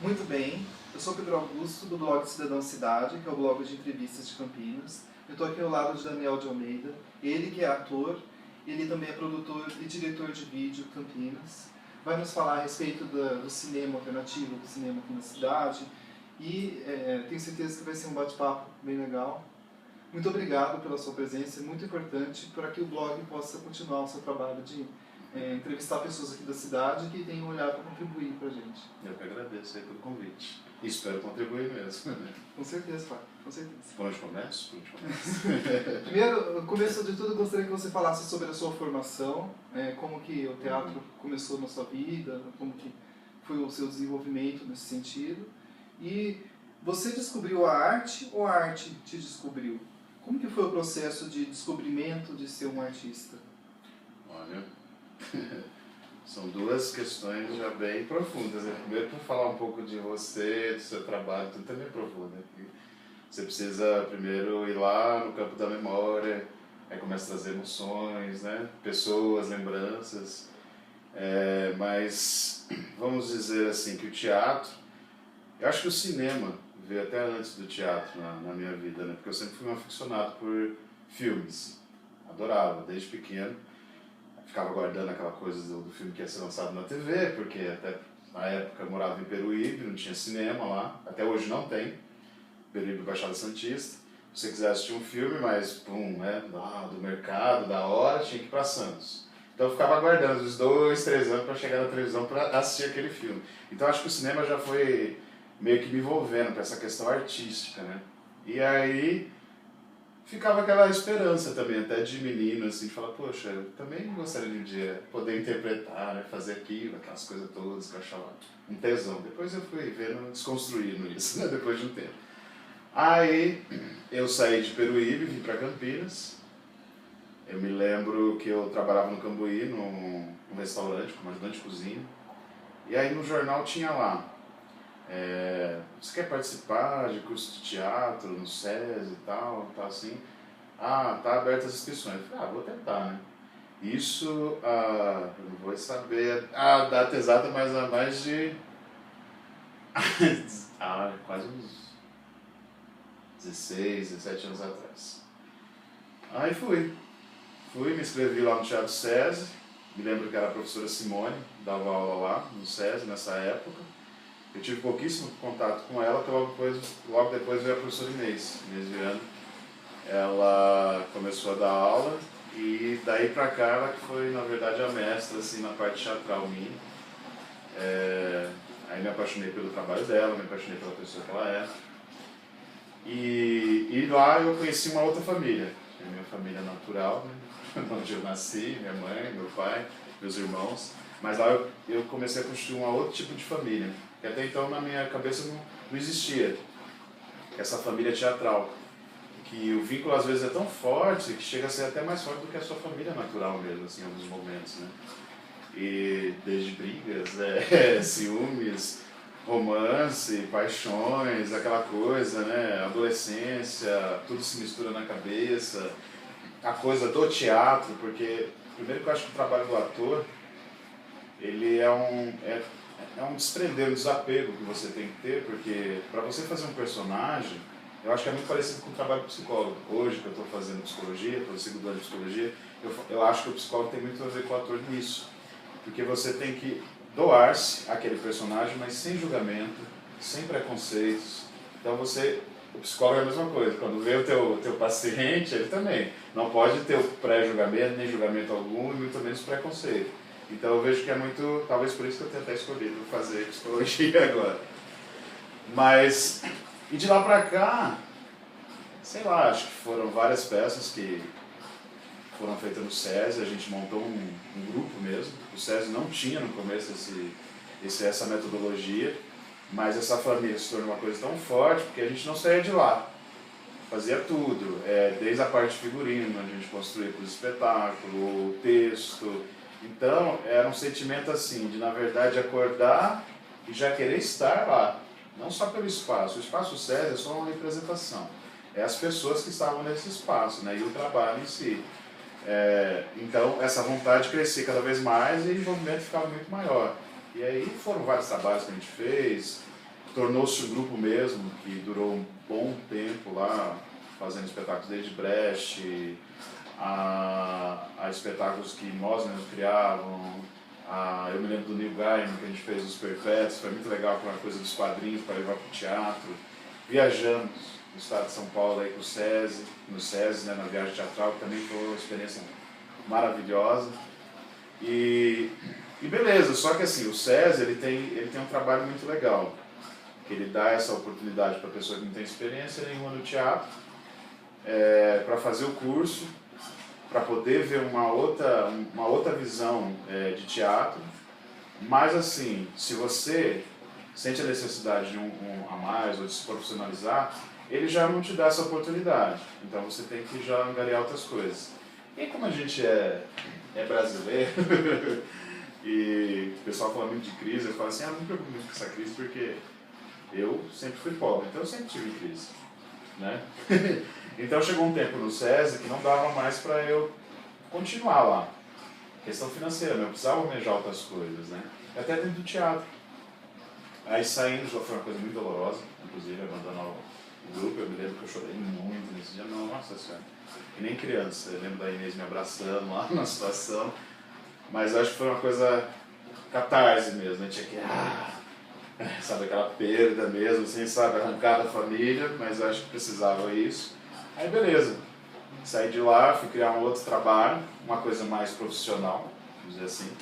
Muito bem, eu sou Pedro Augusto, do blog Cidadão Cidade, que é o blog de entrevistas de Campinas. Eu estou aqui ao lado de Daniel de Almeida, ele que é ator, ele também é produtor e diretor de vídeo Campinas. Vai nos falar a respeito do cinema alternativo, do cinema aqui na cidade, e tenho certeza que vai ser um bate-papo bem legal. Muito obrigado pela sua presença, é muito importante para que o blog possa continuar o seu trabalho de entrevistar pessoas aqui da cidade que têm um olhar para contribuir para a gente. Eu que agradeço aí pelo convite. E espero contribuir mesmo. Com certeza, Fábio, com certeza. Por onde começo? Por onde começo? Primeiro, no começo de tudo, eu gostaria que você falasse sobre a sua formação, como que o teatro começou na sua vida, como que foi o seu desenvolvimento nesse sentido. E você descobriu a arte ou a arte te descobriu? Como que foi o processo de descobrimento de ser um artista? Olha, são duas questões já bem profundas. Primeiro, para falar um pouco de você, do seu trabalho, tudo também é profundo. Você precisa primeiro ir lá no campo da memória, aí começa a trazer emoções, né? Pessoas, lembranças. Mas vamos dizer assim que o teatro, eu acho que o cinema veio até antes do teatro na minha vida, né? Porque eu sempre fui um aficionado por filmes, adorava desde pequeno. Ficava guardando aquela coisa do filme que ia ser lançado na TV, porque até na época eu morava em Peruíbe, não tinha cinema lá, até hoje não tem, Peruíbe Baixada Santista. Se você quiser assistir um filme, mas do mercado, da hora, tinha que ir para Santos. Então eu ficava aguardando uns 2, 3 anos para chegar na televisão para assistir aquele filme. Então acho que o cinema já foi meio que me envolvendo para essa questão artística, né? E aí ficava aquela esperança também, até de menino, assim, de falar, poxa, eu também gostaria de um dia poder interpretar, né, fazer aquilo, aquelas coisas todas, que eu achava um tesão. Depois eu fui vendo, desconstruindo isso, né, depois de um tempo. Aí eu saí de Peruíbe, vim para Campinas. Eu me lembro que eu trabalhava no Cambuí, num restaurante, como ajudante de cozinha. E aí no jornal tinha lá, você quer participar de curso de teatro no SESI e tal assim? Ah, tá aberto as inscrições. Eu falei, vou tentar, né? Isso, eu não vou saber a data exata, mas há mais de quase uns 16, 17 anos atrás. Aí fui, me inscrevi lá no Teatro SESI, me lembro que era a professora Simone, dava aula lá no SESI nessa época. Eu tive pouquíssimo contato com ela, porque logo depois veio a professora Inês Viana. Ela começou a dar aula e daí pra cá ela que foi, na verdade, a mestra assim, na parte teatral minha. Aí me apaixonei pelo trabalho dela, me apaixonei pela pessoa que ela é. E lá eu conheci uma outra família, a minha família natural, né? Onde eu nasci, minha mãe, meu pai, meus irmãos. Mas lá eu comecei a construir um outro tipo de família, que até então na minha cabeça não existia, essa família teatral. Que o vínculo às vezes é tão forte que chega a ser até mais forte do que a sua família natural mesmo, assim, em alguns momentos, né? E desde brigas, ciúmes, romance, paixões, aquela coisa, né? Adolescência, tudo se mistura na cabeça. A coisa do teatro, porque primeiro que eu acho que o trabalho do ator, ele é um desprender, um desapego que você tem que ter, porque para você fazer um personagem, eu acho que é muito parecido com o trabalho do psicólogo. Hoje que eu estou fazendo psicologia, estou no segundo ano de psicologia, eu acho que o psicólogo tem muito a ver com o ator nisso. Porque você tem que doar-se àquele personagem, mas sem julgamento, sem preconceitos. Então o psicólogo é a mesma coisa. Quando vê o teu paciente, ele também não pode ter o pré-julgamento, nem julgamento algum, e muito menos preconceito. Então eu vejo que é muito, talvez por isso que eu tenho até escolhido fazer psicologia agora. Mas, e de lá pra cá, sei lá, acho que foram várias peças que foram feitas no SESI, a gente montou um grupo mesmo. O SESI não tinha no começo essa metodologia, mas essa família se tornou uma coisa tão forte porque a gente não saía de lá. Fazia tudo, desde a parte de figurino, a gente construía o espetáculo, o texto. Então, era um sentimento assim, de na verdade acordar e já querer estar lá. Não só pelo espaço. O espaço SESI é só uma representação. É as pessoas que estavam nesse espaço, né? E o trabalho em si. Então, essa vontade crescia cada vez mais e o envolvimento ficava muito maior. E aí foram vários trabalhos que a gente fez. tornou-se um grupo mesmo, que durou um bom tempo lá, fazendo espetáculos desde Brecht, a espetáculos que nós mesmos criávamos. Eu me lembro do Neil Gaiman, que a gente fez os Perpétuos, foi muito legal, foi uma coisa dos quadrinhos para levar para o teatro. Viajamos no estado de São Paulo aí com o SESI, no SESI, né, na viagem teatral, que também foi uma experiência maravilhosa. E beleza, só que assim, o SESI ele tem um trabalho muito legal, que ele dá essa oportunidade para a pessoa que não tem experiência nenhuma no teatro, para fazer o curso, para poder ver uma outra visão de teatro. Mas assim, se você sente a necessidade de um a mais ou de se profissionalizar, ele já não te dá essa oportunidade. Então você tem que já angariar outras coisas. E como a gente é brasileiro, e o pessoal fala muito de crise, eu falo assim, não me preocupo muito com essa crise porque eu sempre fui pobre, então eu sempre tive crise, né? Então chegou um tempo no SESI que não dava mais para eu continuar lá. Questão financeira, eu precisava almejar outras coisas, né? Até dentro do teatro. Aí saindo já foi uma coisa muito dolorosa, inclusive abandonar o grupo. Eu me lembro que eu chorei muito nesse dia, nossa senhora. E nem criança, eu lembro da Inês me abraçando lá na situação. Mas acho que foi uma coisa catarse mesmo, né? Tinha que, sabe, aquela perda mesmo, assim, sabe, arrancar da família, mas eu acho que precisava isso. Aí beleza, saí de lá, fui criar um outro trabalho, uma coisa mais profissional, vamos dizer assim.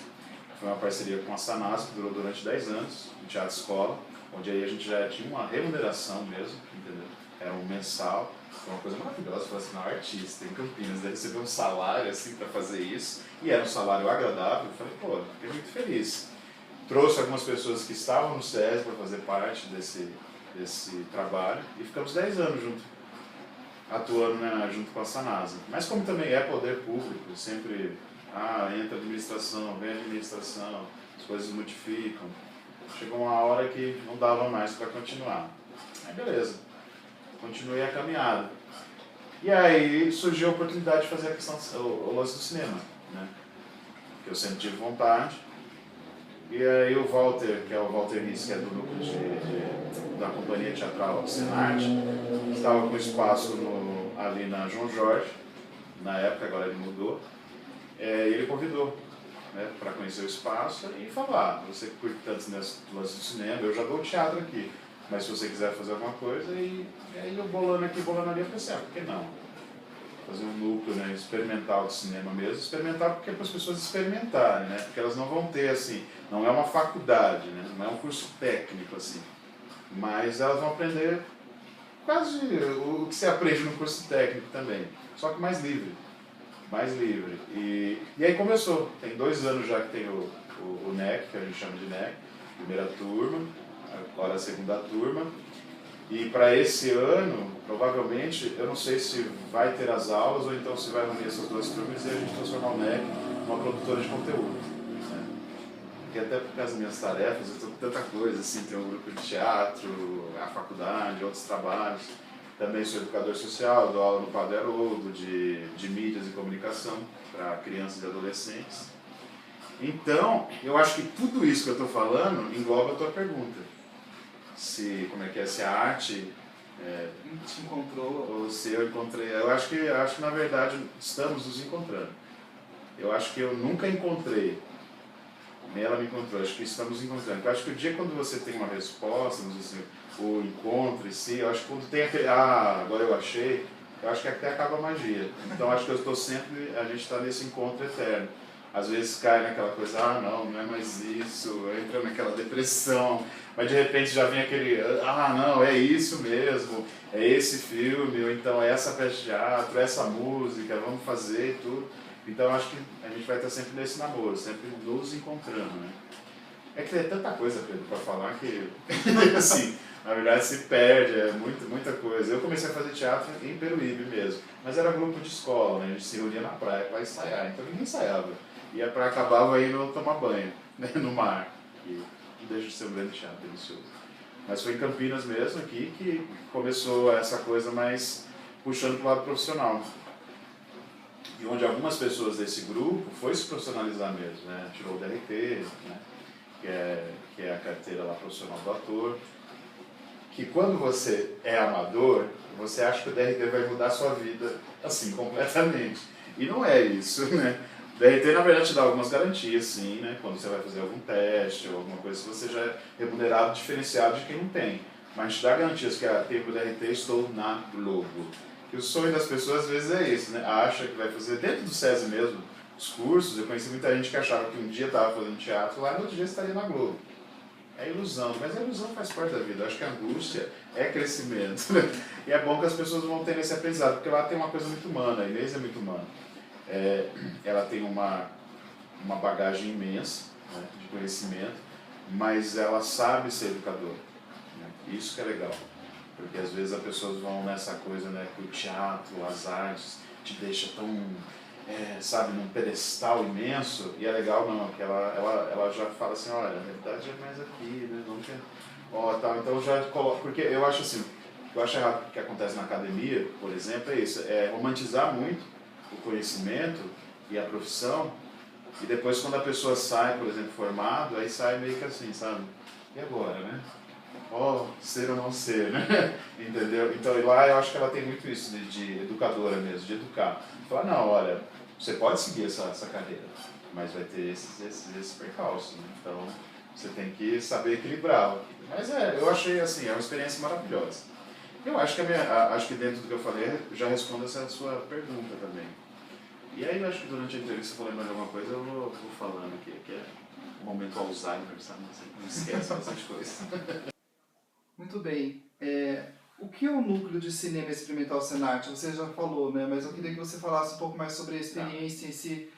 Foi uma parceria com a Sanasa, que durou durante 10 anos, no Teatro Escola, onde aí a gente já tinha uma remuneração mesmo, entendeu? Era um mensal, foi uma coisa maravilhosa, eu falei assim, não, artista em Campinas, deve receber um salário assim para fazer isso, e era um salário agradável, eu falei, pô, fiquei muito feliz. Trouxe algumas pessoas que estavam no SESI para fazer parte desse trabalho, e ficamos 10 anos juntos, atuando, né, junto com a Sanasa. Mas como também é poder público, sempre entra administração, vem administração, as coisas modificam. Chegou uma hora que não dava mais para continuar. Aí beleza, continuei a caminhada. E aí surgiu a oportunidade de fazer a questão, o lance do cinema, né? Que eu sempre tive vontade. E aí o Walter, que é o Walter Riss, que é do núcleo da companhia teatral Senarte, estava com espaço ali na João Jorge, na época, agora ele mudou, e ele convidou, né, para conhecer o espaço e falar, você que curte tanto nesse lance do cinema, eu já dou teatro aqui, mas se você quiser fazer alguma coisa, e aí eu bolando aqui, bolando ali, eu pensei, por que não? Fazer um núcleo, né, experimental de cinema mesmo, experimentar porque é para as pessoas experimentarem, né, porque elas não vão ter, assim, não é uma faculdade, né, não é um curso técnico, assim, mas elas vão aprender quase o que se aprende no curso técnico também, só que mais livre. Mais livre. E aí começou. Tem 2 anos já que tem o NEC, que a gente chama de NEC, primeira turma, agora a segunda turma. E para esse ano, provavelmente, eu não sei se vai ter as aulas ou então se vai unir essas 2 turmas e a gente transformar o NEC numa produtora de conteúdo. Né? Porque até por causa das minhas tarefas, eu estou com tanta coisa, assim, tem um grupo de teatro, a faculdade, outros trabalhos. Também sou educador social, dou aula no Padre Haroldo de mídias e comunicação para crianças e adolescentes. Então, eu acho que tudo isso que eu estou falando engloba a tua pergunta. Como é que é, se a arte te encontrou, ou se eu encontrei. Eu acho que na verdade estamos nos encontrando. Eu acho que eu nunca encontrei, nem ela me encontrou, acho que estamos encontrando. Eu acho que o dia quando você tem uma resposta, não sei se o encontro em si, eu acho que quando tem aquele, agora eu achei, eu acho que até acaba a magia. Então acho que eu estou sempre, a gente está nesse encontro eterno. Às vezes cai naquela coisa, não é mais isso, entra naquela depressão, mas de repente já vem aquele, não, é isso mesmo, é esse filme, ou então é essa peça de teatro, é essa música, vamos fazer e tudo. Então acho que a gente vai estar sempre nesse namoro, sempre nos encontrando, né? É que tem tanta coisa, Pedro, para falar que, assim, na verdade se perde, é muita coisa. Eu comecei a fazer teatro em Peruíbe mesmo, mas era grupo de escola, né? A gente se reunia na praia para ensaiar, então ninguém ensaiava. Ia para acabava indo tomar banho, né? No mar, que não deixa de ser um grande teatro, delicioso. Mas foi em Campinas mesmo, aqui, que começou essa coisa mais puxando para o lado profissional. E onde algumas pessoas desse grupo foi se profissionalizar mesmo, né? Tirou o DRT, né? Que é a carteira lá profissional do ator. que quando você é amador, você acha que o DRT vai mudar a sua vida, assim, completamente. E não é isso, né? O DRT, na verdade, te dá algumas garantias, sim, né? Quando você vai fazer algum teste ou alguma coisa, você já é remunerado diferenciado de quem não tem. Mas te dá garantias que a tempo DRT estou na Globo. Que o sonho das pessoas, às vezes, é isso, né? Acha que vai fazer, dentro do SESI mesmo, os cursos, eu conheci muita gente que achava que um dia estava fazendo teatro lá e no outro dia estaria na Globo. É ilusão, mas a ilusão faz parte da vida. Eu acho que a angústia é crescimento. E é bom que as pessoas vão ter esse aprendizado, porque lá tem uma coisa muito humana, a Inês é muito humana. Ela tem uma bagagem imensa, né, de conhecimento, mas ela sabe ser educadora. Né? Isso que é legal. Porque às vezes as pessoas vão nessa coisa, né, que o teatro, as artes, te deixa tão, sabe, num pedestal imenso, e é legal não, que ela já fala assim, olha, na verdade é mais aqui, né, não tem... tal. Então já coloco, porque eu acho assim, o que eu acho errado que acontece na academia, por exemplo, é isso, é romantizar muito o conhecimento e a profissão, e depois quando a pessoa sai, por exemplo, formado, aí sai meio que assim, sabe, e agora, né? Ser ou não ser, né? Entendeu? Então lá eu acho que ela tem muito isso de educadora mesmo, de educar. Falar, não, olha, você pode seguir essa carreira, mas vai ter esses percalços, né? Então você tem que saber equilibrar. Mas eu achei assim, é uma experiência maravilhosa. Eu acho que acho que dentro do que eu falei, já respondo essa sua pergunta também. E aí eu acho que durante a entrevista, se eu for lembrar de alguma coisa, eu vou falando aqui, que é o momento Alzheimer, sabe? Você não esquece essas coisas. Muito bem. O que é o núcleo de cinema experimental Senart? Você já falou, né? Mas eu queria que você falasse um pouco mais sobre a experiência em si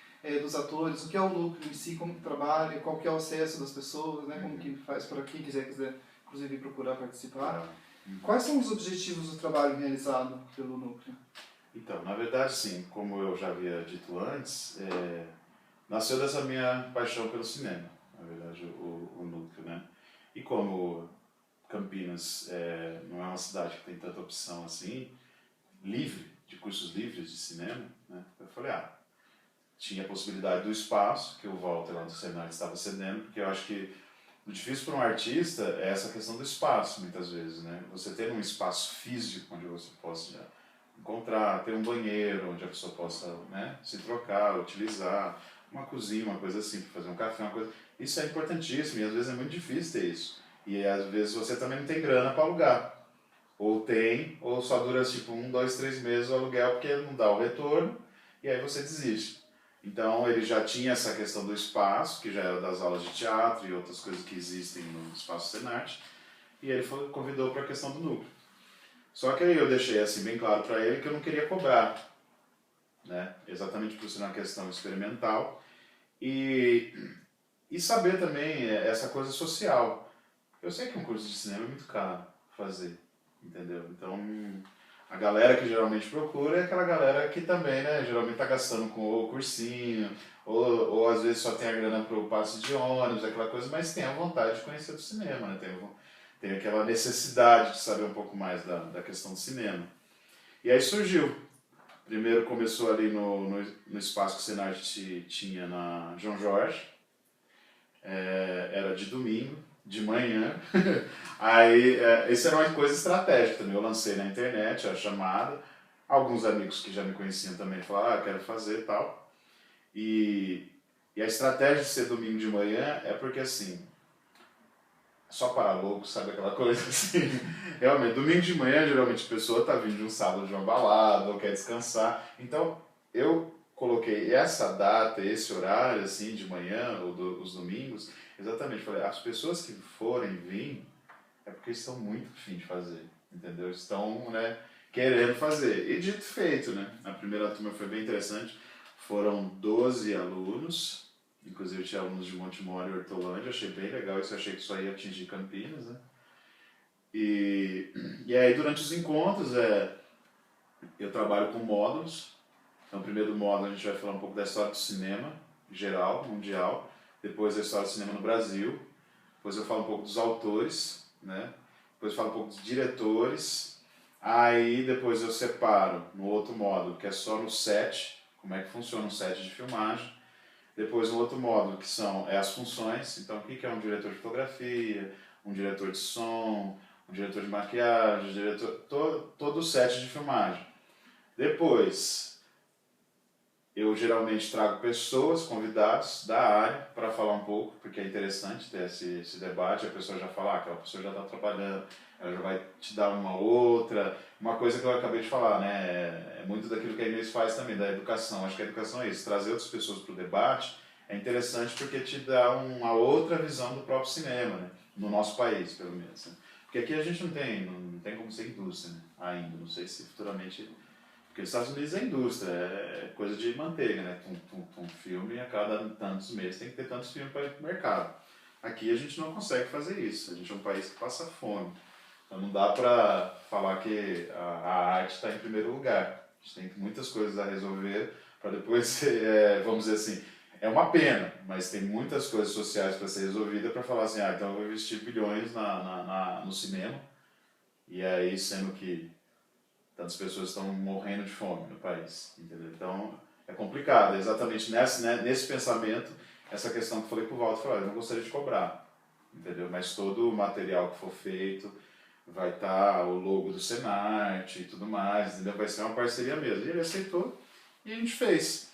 dos atores, o que é o núcleo em si, como que trabalha, qual que é o acesso das pessoas, né? Como que faz para quem quiser, inclusive, procurar participar. Quais são os objetivos do trabalho realizado pelo núcleo? Então, na verdade, sim, como eu já havia dito antes, nasceu dessa minha paixão pelo cinema, na verdade, o núcleo, né? E como Campinas não é uma cidade que tem tanta opção assim, de cursos livres de cinema, né? Eu falei, tinha a possibilidade do espaço, que o Walter lá do Senai estava cedendo, porque eu acho que o difícil para um artista é essa questão do espaço, muitas vezes, né? Você ter um espaço físico onde você possa encontrar, ter um banheiro onde a pessoa possa, né, se trocar, utilizar, uma cozinha, uma coisa assim, para fazer um café, uma coisa... Isso é importantíssimo e às vezes é muito difícil ter isso. E às vezes você também não tem grana para alugar. Ou tem, ou só dura tipo 1, 2, 3 meses o aluguel porque não dá o retorno e aí você desiste. Então ele já tinha essa questão do espaço, que já era das aulas de teatro e outras coisas que existem no espaço Senart, e ele convidou para a questão do núcleo. Só que aí eu deixei assim bem claro para ele que eu não queria cobrar, né? Exatamente por ser uma questão experimental e saber também essa coisa social. Eu sei que um curso de cinema é muito caro fazer, entendeu? Então, a galera que geralmente procura é aquela galera que também, né, geralmente está gastando com o cursinho, ou às vezes só tem a grana para o passe de ônibus, aquela coisa, mas tem a vontade de conhecer do cinema, né? Tem aquela necessidade de saber um pouco mais da questão do cinema. E aí surgiu. Primeiro começou ali no espaço que o Senart tinha na João Jorge, era de domingo, de manhã. Aí, isso era uma coisa estratégica também. Eu lancei na internet a chamada. Alguns amigos que já me conheciam também falaram, quero fazer e tal. E a estratégia de ser domingo de manhã é porque, assim, só para louco, sabe aquela coisa assim? Realmente, domingo de manhã, geralmente a pessoa está vindo de um sábado de uma balada ou quer descansar. Então, eu coloquei essa data, esse horário, assim, de manhã, ou os domingos, exatamente, falei, as pessoas que forem vir, é porque estão muito afim de fazer, entendeu? Estão, né, querendo fazer. E dito e feito, né? A primeira turma foi bem interessante, foram 12 alunos, inclusive tinha alunos de Montemor e Hortolândia, achei bem legal, isso eu achei que só ia atingir Campinas, né? E aí durante os encontros, eu trabalho com módulos. Então, primeiro módulo a gente vai falar um pouco da história do cinema, geral, mundial, depois da história do cinema no Brasil, depois eu falo um pouco dos autores, né? Depois eu falo um pouco dos diretores, aí depois eu separo no outro módulo, que é só no set, como é que funciona um set de filmagem, depois no outro módulo, que são as funções, então o que é um diretor de fotografia, um diretor de som, um diretor de maquiagem, todo o set de filmagem. Depois, eu geralmente trago pessoas, convidados da área para falar um pouco, porque é interessante ter esse debate, a pessoa já fala, aquela pessoa já está trabalhando, ela já vai te dar uma outra. Uma coisa que eu acabei de falar, né? É muito daquilo que a Inês faz também, da educação. Acho que a educação é isso, trazer outras pessoas para o debate é interessante porque te dá uma outra visão do próprio cinema, né? No nosso país, pelo menos. Né? Porque aqui a gente não tem como ser indústria, né? Ainda. Não sei se futuramente. Porque nos Estados Unidos é indústria, é coisa de manteiga, né? Um filme a cada tantos meses tem que ter tantos filmes para ir para o mercado. Aqui a gente não consegue fazer isso. A gente é um país que passa fome. Então não dá para falar que a arte está em primeiro lugar. A gente tem muitas coisas a resolver para depois, vamos dizer assim, é uma pena, mas tem muitas coisas sociais para ser resolvida para falar assim, então eu vou investir bilhões no cinema, e aí sendo que tantas pessoas estão morrendo de fome no país, entendeu? Então é complicado, é exatamente nesse pensamento, essa questão que eu falei para o Walter, eu não gostaria de cobrar, entendeu? Mas todo o material que for feito vai estar o logo do Senarte e tudo mais, entendeu? Vai ser uma parceria mesmo. E ele aceitou e a gente fez.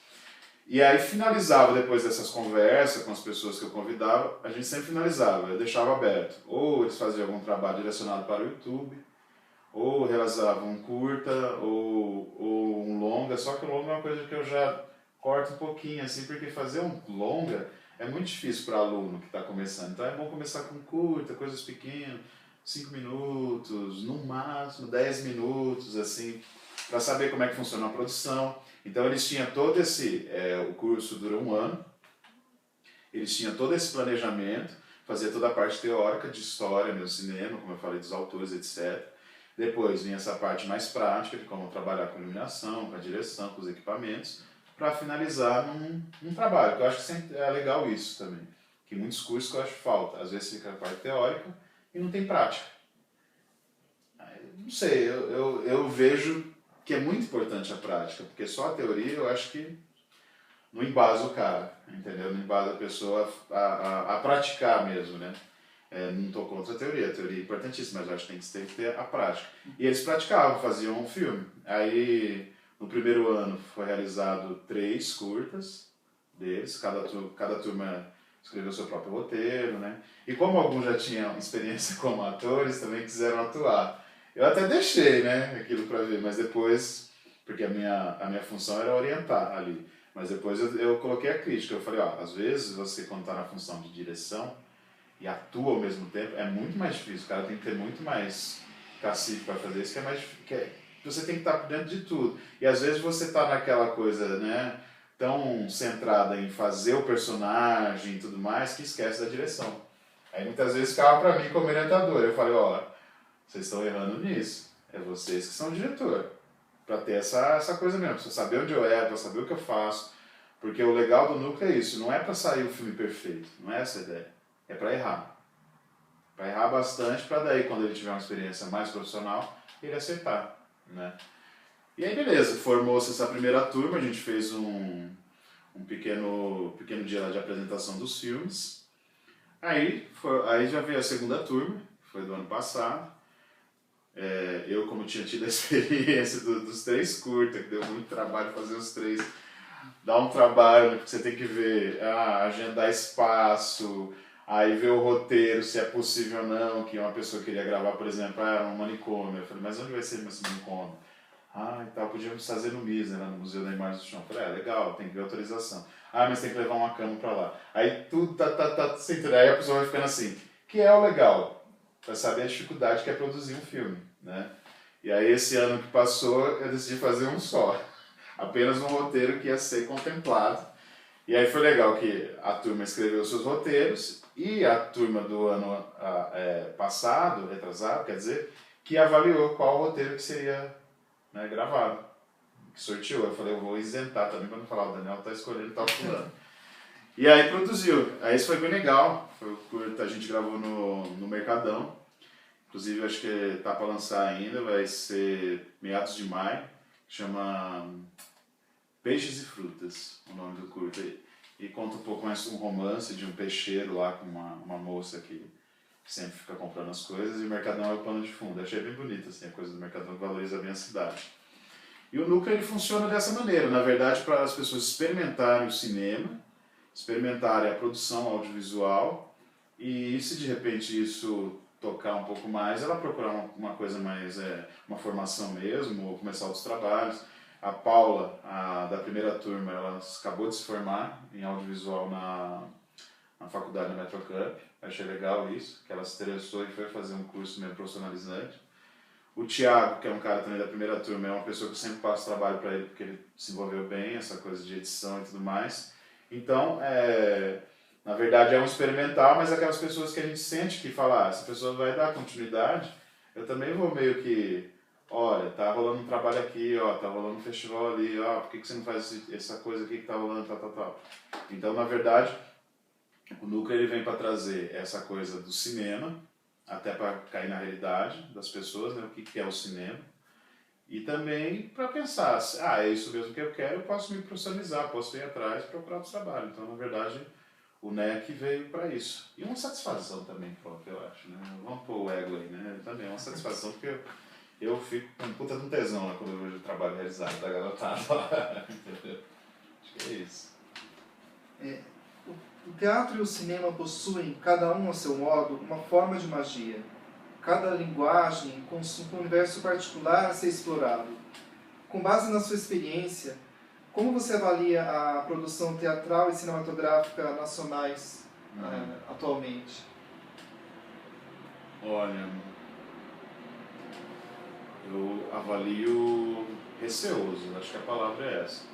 E aí finalizava depois dessas conversas com as pessoas que eu convidava, a gente sempre finalizava, eu deixava aberto. Ou eles faziam algum trabalho direcionado para o YouTube, ou realizavam um curta, ou um longa, só que o longa é uma coisa que eu já corto um pouquinho, assim, porque fazer um longa é muito difícil para aluno que está começando. Então é bom começar com curta, coisas pequenas, 5 minutos, no máximo 10 minutos, assim, para saber como é que funciona a produção. Então eles tinham todo o curso dura 1 ano, eles tinham todo esse planejamento, fazia toda a parte teórica de história, meu cinema, como eu falei, dos autores, etc. Depois vinha essa parte mais prática de como trabalhar com iluminação, com a direção, com os equipamentos, para finalizar num trabalho, que eu acho que sempre é legal isso também, que muitos cursos que eu acho falta, às vezes fica a parte teórica e não tem prática. Não sei, eu vejo que é muito importante a prática, porque só a teoria eu acho que não embasa o cara, entendeu? Não embasa a pessoa a praticar mesmo, né? Não estou contra a teoria é importantíssima, mas eu acho que tem que ter a prática. E eles praticavam, faziam um filme. Aí, no primeiro ano, foi realizado 3 curtas deles, cada turma escreveu seu próprio roteiro, né? E como alguns já tinham experiência como atores, também quiseram atuar. Eu até deixei, né, aquilo para ver, mas depois, porque a minha função era orientar ali, mas depois eu coloquei a crítica, eu falei, às vezes você quando está na função de direção e atua ao mesmo tempo, é muito mais difícil, o cara tem que ter muito mais cacife para fazer isso, você tem que estar por dentro de tudo, e às vezes você está naquela coisa, né, tão centrada em fazer o personagem e tudo mais, que esquece da direção. Aí muitas vezes ficava para mim como orientador, eu falei, vocês estão errando nisso. É vocês que são o diretor. Para ter essa coisa mesmo. Para saber onde eu erro, para saber o que eu faço. Porque o legal do núcleo é isso. Não é para sair o filme perfeito. Não é essa a ideia. É para errar. Para errar bastante, para daí, quando ele tiver uma experiência mais profissional, ele acertar. Né? E aí, beleza. Formou-se essa primeira turma. A gente fez um pequeno dia lá de apresentação dos filmes. Aí já veio a segunda turma. Foi do ano passado. Eu, como tinha tido a experiência dos 3 curtas, que deu muito trabalho fazer os 3, dá um trabalho, né, porque você tem que ver, agendar espaço, aí ver o roteiro, se é possível ou não, que uma pessoa queria gravar, por exemplo, um manicômio. Eu falei, mas onde vai ser esse manicômio? Podíamos fazer no MISA, lá no Museu da Imagem do Chão. Eu falei, legal, tem que ver autorização. Mas tem que levar uma cama pra lá. Aí tudo sem entender. Aí a pessoa vai ficando assim, que é o legal, para saber a dificuldade que é produzir um filme, né? E aí esse ano que passou, eu decidi fazer um só. Apenas um roteiro que ia ser contemplado. E aí foi legal que a turma escreveu seus roteiros e a turma do ano passado, retrasado, quer dizer, que avaliou qual roteiro que seria, né, gravado. Que sorteou. Eu falei, eu vou isentar também para não falar, o Daniel tá escolhendo tal fulano. E aí produziu. Aí isso foi bem legal. Foi o curto, a gente gravou no Mercadão. Inclusive acho que tá para lançar ainda, vai ser meados de maio. Chama Peixes e Frutas, o nome do curto. E conta um pouco mais um romance de um peixeiro lá com uma moça que que sempre fica comprando as coisas, e o Mercadão é o pano de fundo. Eu achei bem bonito assim, a coisa do Mercadão que valoriza bem a cidade. E o núcleo ele funciona dessa maneira, na verdade, para as pessoas experimentarem o cinema, experimentarem a produção audiovisual, e se de repente isso tocar um pouco mais, ela procurar uma coisa mais, uma formação mesmo, ou começar outros trabalhos. A Paula, da primeira turma, ela acabou de se formar em audiovisual na faculdade da Metrocamp. Achei legal isso, que ela se interessou e foi fazer um curso meio profissionalizante. O Thiago, que é um cara também da primeira turma, é uma pessoa que eu sempre passo trabalho para ele, porque ele se envolveu bem, essa coisa de edição e tudo mais. Então, na verdade é um experimental, mas aquelas pessoas que a gente sente que fala, essa pessoa vai dar continuidade, eu também vou meio que, olha, tá rolando um trabalho aqui, ó, tá rolando um festival ali, ó, por que você não faz essa coisa aqui que tá rolando, tal. Então, na verdade, o núcleo ele vem para trazer essa coisa do cinema, até para cair na realidade das pessoas, né, o que é o cinema, e também para pensar, é isso mesmo que eu quero, eu posso me profissionalizar, posso ir atrás e procurar outro trabalho. Então, na verdade, o NEC veio para isso. E uma satisfação também própria, eu acho, né? Vamos pôr o ego aí, né? Também é uma satisfação, porque eu fico com puta de um tesão lá quando eu vejo o trabalho realizado da garotada lá. Entendeu? Acho que é isso. O teatro e o cinema possuem, cada um a seu modo, uma forma de magia. Cada linguagem com um universo particular a ser explorado. Com base na sua experiência, como você avalia a produção teatral e cinematográfica nacionais atualmente? Olha, eu avalio receoso, acho que a palavra é essa.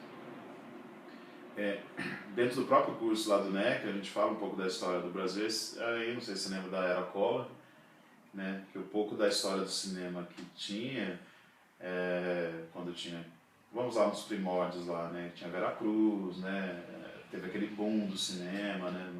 Dentro do próprio curso lá do NEC, a gente fala um pouco da história do Brasil. Aí não sei se você lembra da Era Collor, né? Que um pouco da história do cinema que tinha, quando tinha, vamos lá nos primórdios lá, né? Tinha Vera Cruz, né? Teve aquele boom do cinema, né?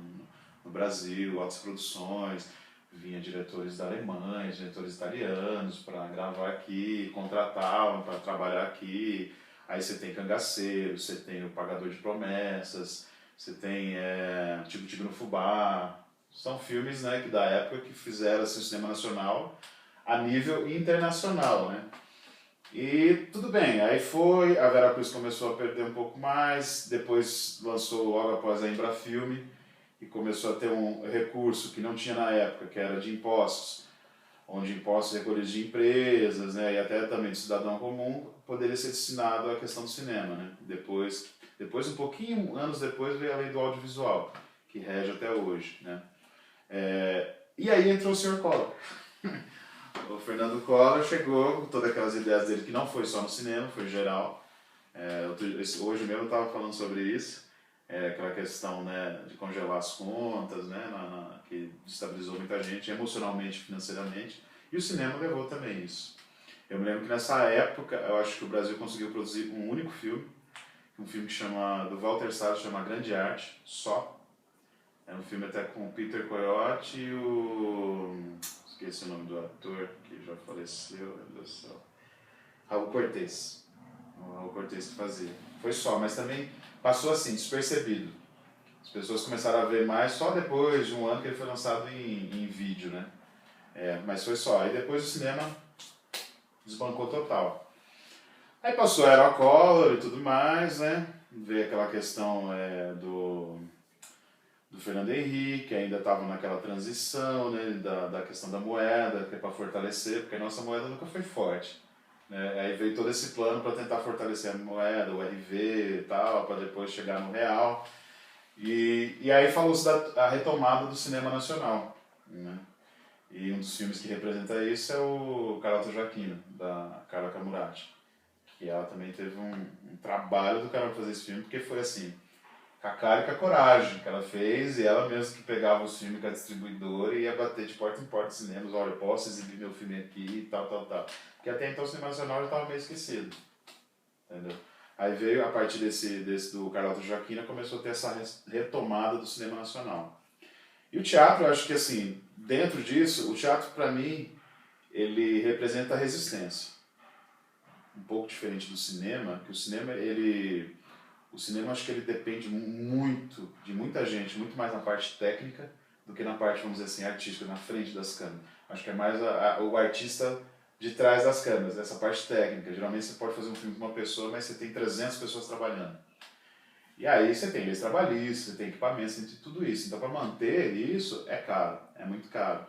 No Brasil, altas produções, vinha diretores da Alemanha, diretores italianos para gravar aqui, contratavam para trabalhar aqui. Aí você tem Cangaceiro, você tem o Pagador de Promessas, você tem Tico no Fubá. São filmes, né, que da época que fizeram assim, o cinema nacional a nível internacional, né? E tudo bem, aí foi, a Vera Cruz começou a perder um pouco mais, depois lançou logo após a Embrafilme e começou a ter um recurso que não tinha na época, que era de impostos, onde impostos recolhidos de empresas, né, e até também de cidadão comum, poderia ser destinado à questão do cinema, né? Depois um pouquinho, anos depois, veio a lei do audiovisual, que rege até hoje, né? E aí entrou o Sr. Collor. O Fernando Collor chegou com todas aquelas ideias dele, que não foi só no cinema, foi geral. Hoje mesmo eu estava falando sobre isso, aquela questão, né, de congelar as contas, né, que destabilizou muita gente emocionalmente, financeiramente, e o cinema levou também isso. Eu me lembro que nessa época, eu acho que o Brasil conseguiu produzir um único filme, um filme do Walter Salles, chama Grande Arte, só. É um filme até com o Peter Coyote e esqueci o nome do ator, que já faleceu, meu Deus do céu. Raul Cortez. O Raul Cortez que fazia. Foi só, mas também passou assim, despercebido. As pessoas começaram a ver mais só depois de um ano que ele foi lançado em vídeo, né? Mas foi só. Aí depois o cinema desbancou total. Aí passou a Era Collor e tudo mais, né? Veio aquela questão do Fernando Henrique, ainda estava naquela transição, né, da questão da moeda, que é para fortalecer, porque a nossa moeda nunca foi forte. Né? Aí veio todo esse plano para tentar fortalecer a moeda, o RV e tal, para depois chegar no real. E aí falou-se da retomada do cinema nacional. Né? E um dos filmes que representa isso é o Carlota Joaquina, da Carla Camurati. Que ela também teve um trabalho do cara para fazer esse filme, porque foi assim, com a cara e com a coragem que ela fez, e ela mesma que pegava os filmes com a distribuidora e ia bater de porta em porta de cinemas, olha, eu posso exibir meu filme aqui e tal. Porque até então o cinema nacional já estava meio esquecido, entendeu? Aí veio, a partir desse do Carlota Joaquina, começou a ter essa retomada do cinema nacional. E o teatro, eu acho que assim, dentro disso, o teatro para mim, ele representa a resistência. Um pouco diferente do cinema, que o cinema, acho que ele depende muito de muita gente, muito mais na parte técnica do que na parte, vamos dizer assim, artística, na frente das câmeras. Acho que é mais o artista de trás das câmeras, essa parte técnica. Geralmente você pode fazer um filme com uma pessoa, mas você tem 300 pessoas trabalhando. E aí você tem leis trabalhistas, você tem equipamentos, você tem tudo isso. Então, para manter isso, é caro, é muito caro.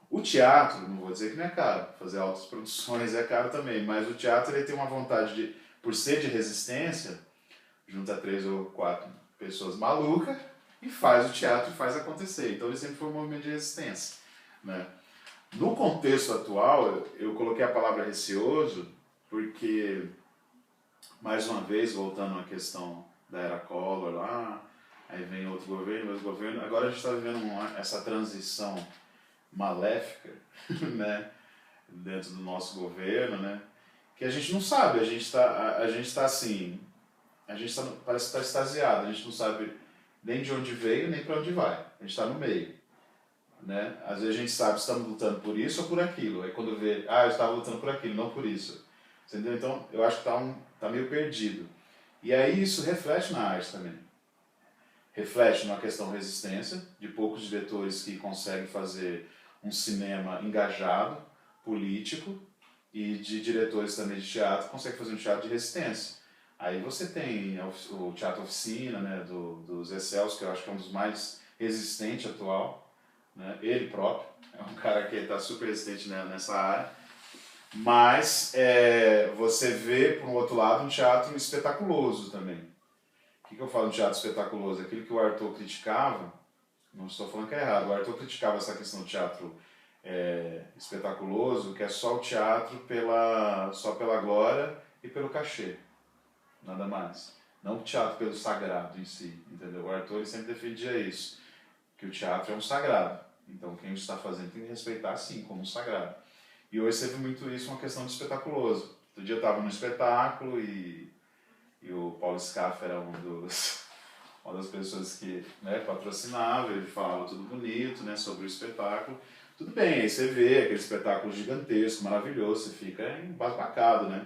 O teatro, não vou dizer que não é caro, fazer altas produções é caro também, mas o teatro ele tem uma vontade de, por ser de resistência, junta 3 ou 4 pessoas malucas e faz o teatro e faz acontecer. Então ele sempre foi um movimento de resistência, né? No contexto atual, eu coloquei a palavra receoso porque, mais uma vez, voltando à questão da era Collor lá, aí vem outro governo, agora a gente está vivendo essa transição maléfica, né, dentro do nosso governo, né, que a gente não sabe, a gente está assim, parece que está extasiado, a gente não sabe nem de onde veio, nem para onde vai, a gente está no meio, né, às vezes a gente sabe se estamos lutando por isso ou por aquilo, aí quando vê, eu estava lutando por aquilo, não por isso, entendeu? Então eu acho que tá meio perdido, e aí isso reflete na arte também, reflete numa questão de resistência, de poucos diretores que conseguem fazer um cinema engajado, político, e de diretores também de teatro que conseguem fazer um teatro de resistência. Aí você tem o Teatro Oficina, né, do Zé Celso, que eu acho que é um dos mais resistentes atual, né, ele próprio, é um cara que está super resistente nessa área, mas você vê, por um outro lado, um teatro espetaculoso também. O que eu falo de teatro espetaculoso? Aquilo que o Arthur criticava, não estou falando que é errado, o Arthur criticava essa questão do teatro espetaculoso, que é só o teatro só pela glória e pelo cachê, nada mais. Não o teatro pelo sagrado em si, entendeu? O Arthur ele sempre defendia isso, que o teatro é um sagrado, então quem está fazendo tem que respeitar sim como um sagrado. E hoje você vê muito isso, uma questão de espetaculoso. Outro dia eu estava no espetáculo e o Paulo Scaff era uma das pessoas que, né, patrocinava, ele falava tudo bonito, né, sobre o espetáculo. Tudo bem, aí você vê aquele espetáculo gigantesco, maravilhoso, você fica embasbacado, né?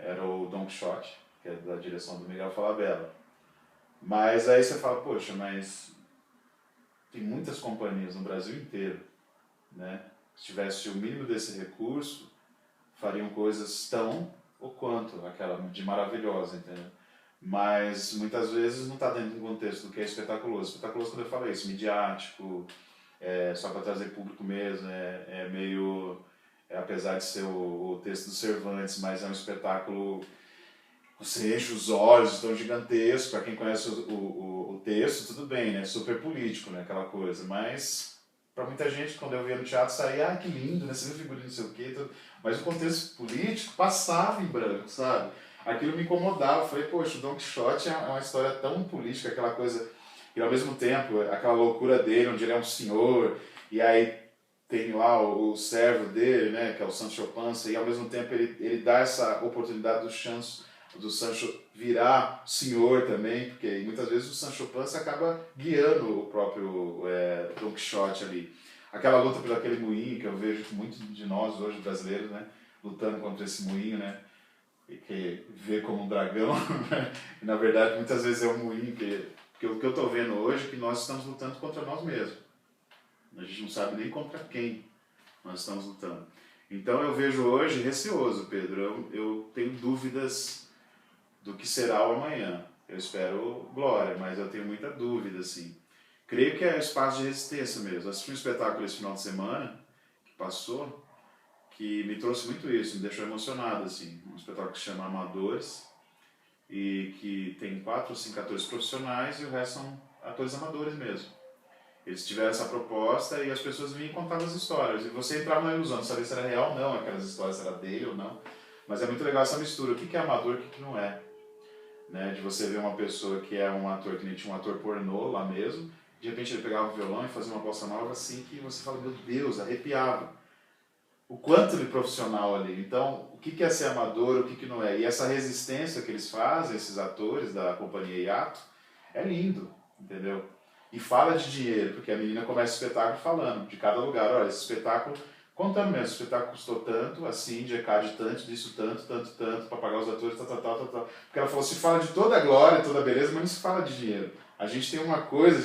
Era o Don Quixote, que é da direção do Miguel Falabella. Mas aí você fala, poxa, mas tem muitas companhias no Brasil inteiro, né? Se tivesse o mínimo desse recurso, fariam coisas tão ou quanto aquela de maravilhosa, entendeu? Mas muitas vezes não está dentro do contexto do que é espetaculoso. Espetaculoso, quando eu falei isso, midiático, só para trazer público mesmo, meio, apesar de ser o texto do Cervantes, mas é um espetáculo, você enche os olhos, tão gigantesco, para quem conhece o texto, tudo bem, né? Super político, né? Aquela coisa, mas para muita gente, quando eu via no teatro, saía, que lindo, né? Você viu figurino, não sei o quê, tudo. Mas o contexto político passava em branco, sabe? Aquilo me incomodava, eu falei, poxa, o Don Quixote é uma história tão política, aquela coisa, e ao mesmo tempo, aquela loucura dele, onde ele é um senhor, e aí tem lá o servo dele, né, que é o Sancho Panza, e ao mesmo tempo ele dá essa oportunidade do Sancho virar senhor também, porque muitas vezes o Sancho Panza acaba guiando o próprio Don Quixote ali. Aquela luta por aquele moinho, que eu vejo muitos de nós hoje, brasileiros, né, lutando contra esse moinho, né, que vê como um dragão, né? E na verdade muitas vezes é um moinho, porque o que eu estou vendo hoje é que nós estamos lutando contra nós mesmos. A gente não sabe nem contra quem nós estamos lutando. Então eu vejo hoje receoso, Pedro, eu tenho dúvidas do que será o amanhã. Eu espero glória, mas eu tenho muita dúvida, assim. Creio que é espaço de resistência mesmo. Assisti um espetáculo esse final de semana, que passou, que me trouxe muito isso, me deixou emocionado, assim. Um espetáculo que se chama Amadores, e que tem 4 ou 5 atores profissionais e o resto são atores amadores mesmo. Eles tiveram essa proposta e as pessoas vinham e contavam as histórias. E você entrava na ilusão, não sabia se era real ou não, aquelas histórias, se era dele ou não. Mas é muito legal essa mistura, o que é amador e o que não é. Né? De você ver uma pessoa que é um ator, que nem tinha um ator pornô lá mesmo, de repente ele pegava o violão e fazia uma bossa nova assim, que você fala, meu Deus, arrepiava. O quanto de profissional ali. Então, o que é ser amador, o que não é. E essa resistência que eles fazem, esses atores da companhia Iato, é lindo, entendeu? E fala de dinheiro, porque a menina começa o espetáculo falando de cada lugar. Olha, esse espetáculo, contando mesmo, esse espetáculo custou tanto, assim, de ECAD tanto, disso tanto, para pagar os atores, tal. Porque ela falou, se fala de toda a glória, toda a beleza, mas não se fala de dinheiro. A gente tem uma coisa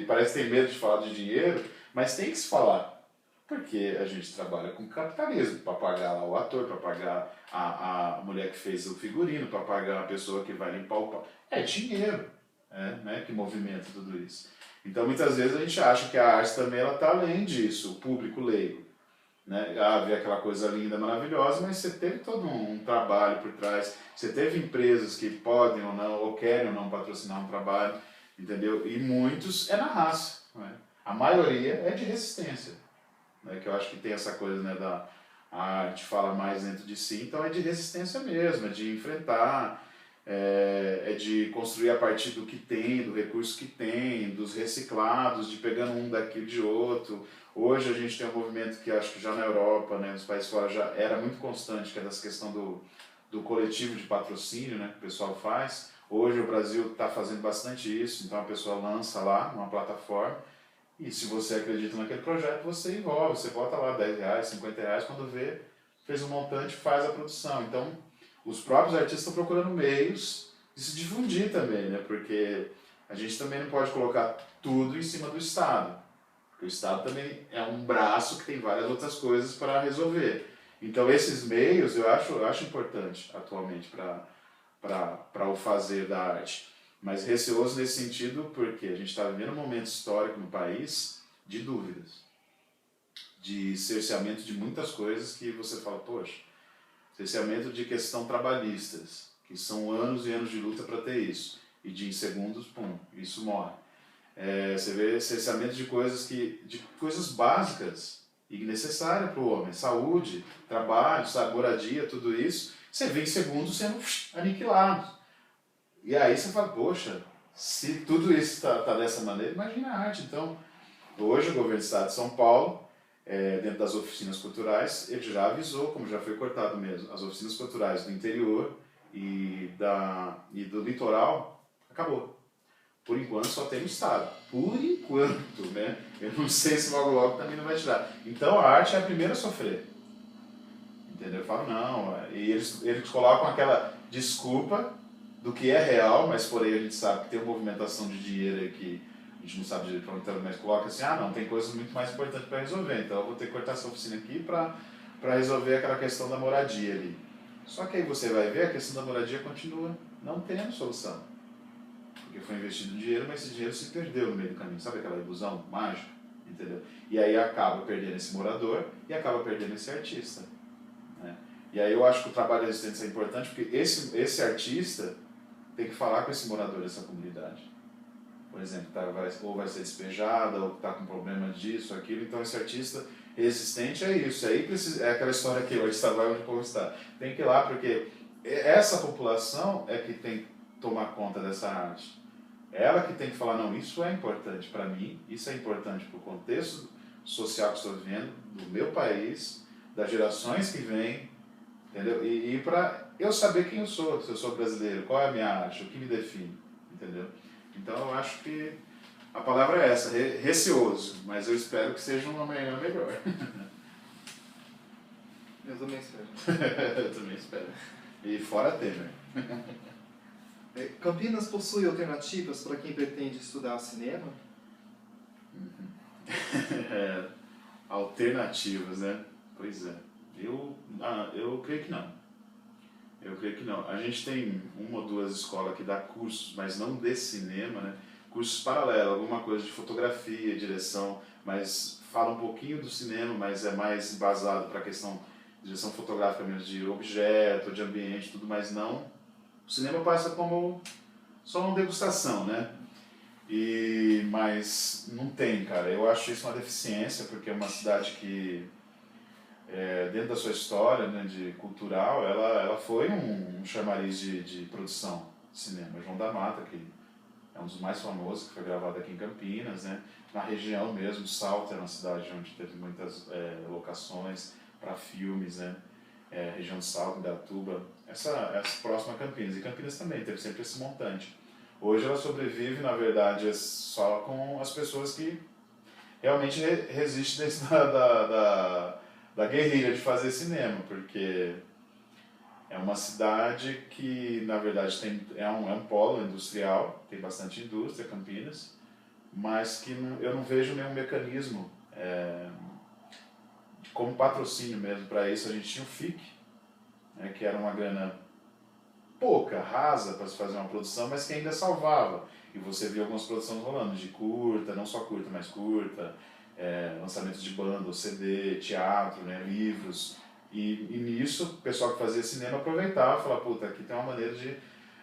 parece que tem medo de falar de dinheiro, mas tem que se falar. Porque a gente trabalha com capitalismo, para pagar lá o ator, para pagar a mulher que fez o figurino, para pagar a pessoa que vai limpar o pau. É dinheiro, né, que movimenta tudo isso. Então, muitas vezes a gente acha que a arte também está além disso, o público leigo. Né? Vê aquela coisa linda, maravilhosa, mas você teve todo um trabalho por trás. Você teve empresas que podem ou não, ou querem ou não patrocinar um trabalho, entendeu? E muitos é na raça. Né? A maioria é de resistência. Né? Que eu acho que tem essa coisa, né, a arte fala mais dentro de si, então é de resistência mesmo, é de enfrentar, é de construir a partir do que tem, do recurso que tem, dos reciclados, de pegando um daqui de outro. Hoje a gente tem um movimento que acho que já na Europa, né, nos países fora, já era muito constante, que é dessa questão do coletivo de patrocínio, né, que o pessoal faz. Hoje o Brasil está fazendo bastante isso, então a pessoa lança lá uma plataforma e se você acredita naquele projeto, você envolve, você bota lá R$10, R$50, quando vê, fez um montante, faz a produção. Então, os próprios artistas estão procurando meios de se difundir também, né? Porque a gente também não pode colocar tudo em cima do Estado. Porque o Estado também é um braço que tem várias outras coisas para resolver. Então, esses meios eu acho importante atualmente para o fazer da arte. Mas receoso nesse sentido porque a gente está vivendo um momento histórico no país de dúvidas, de cerceamento de muitas coisas que você fala, poxa, cerceamento de questão trabalhistas, que são anos e anos de luta para ter isso, e de em segundos, pum, isso morre. Você vê cerceamento de coisas básicas e necessárias para o homem, saúde, trabalho, moradia, tudo isso, você vê em segundos sendo aniquilado. E aí você fala, poxa, se tudo isso está dessa maneira, imagina a arte. Então, hoje o governo do estado de São Paulo, dentro das oficinas culturais, ele já avisou, como já foi cortado mesmo, as oficinas culturais do interior e do litoral, acabou. Por enquanto só tem no estado. Por enquanto, né? Eu não sei se logo logo também não vai tirar. Então a arte é a primeira a sofrer. Entendeu? Eu falo, não. E eles colocam aquela desculpa do que é real, mas porém a gente sabe que tem uma movimentação de dinheiro aí que a gente não sabe direito para onde, mas coloca assim, não, tem coisas muito mais importantes para resolver, então eu vou ter que cortar essa oficina aqui para resolver aquela questão da moradia ali. Só que aí você vai ver, a questão da moradia continua não tendo solução. Porque foi investido dinheiro, mas esse dinheiro se perdeu no meio do caminho. Sabe aquela ilusão mágica? Entendeu? E aí acaba perdendo esse morador e acaba perdendo esse artista. Né? E aí eu acho que o trabalho de resistência é importante porque esse artista tem que falar com esse morador dessa comunidade. Por exemplo, ou vai ser despejada, ou está com problema disso, aquilo. Então, esse artista resistente é isso. Aí é aquela história que o artista vai onde o povo está. Tem que ir lá, porque essa população é que tem que tomar conta dessa arte. Ela que tem que falar, não, isso é importante para mim, isso é importante para o contexto social que estou vivendo, do meu país, das gerações que vêm, entendeu? E para eu saber quem eu sou, se eu sou brasileiro, qual é a minha arte, o que me define, entendeu? Então eu acho que a palavra é essa, receoso, mas eu espero que seja uma manhã melhor. Eu também espero. Eu também espero. E fora Temer. Campinas possui alternativas para quem pretende estudar cinema? Alternativas, né? Pois é. Eu creio que não. Eu creio que não. A gente tem uma ou duas escolas que dá cursos, mas não de cinema, né? Cursos paralelos, alguma coisa de fotografia, direção, mas fala um pouquinho do cinema, mas é mais embasado para a questão de direção fotográfica mesmo, de objeto, de ambiente, tudo, mas não. O cinema passa como só uma degustação, né? Mas não tem, cara. Eu acho isso uma deficiência, porque é uma cidade que dentro da sua história, né, cultural, ela foi um chamariz de produção de cinema. João da Mata, que é um dos mais famosos, que foi gravado aqui em Campinas, né, na região mesmo. Salto é uma cidade onde teve muitas locações para filmes, né, região de Salto, Indaiatuba, essa próxima a Campinas. E Campinas também teve sempre esse montante. Hoje ela sobrevive, na verdade, só com as pessoas que realmente resistem dentro da guerrilha de fazer cinema, porque É uma cidade que, na verdade, é um polo industrial, tem bastante indústria, Campinas, mas que eu não vejo nenhum mecanismo como patrocínio mesmo. Para isso a gente tinha o FIC, né, que era uma grana pouca, rasa para se fazer uma produção, mas que ainda salvava. E você via algumas produções rolando, de curta, não só curta, mas curta, lançamentos de banda, CD, teatro, né, livros. E nisso, o pessoal que fazia cinema aproveitava e falava, puta, aqui tem uma maneira de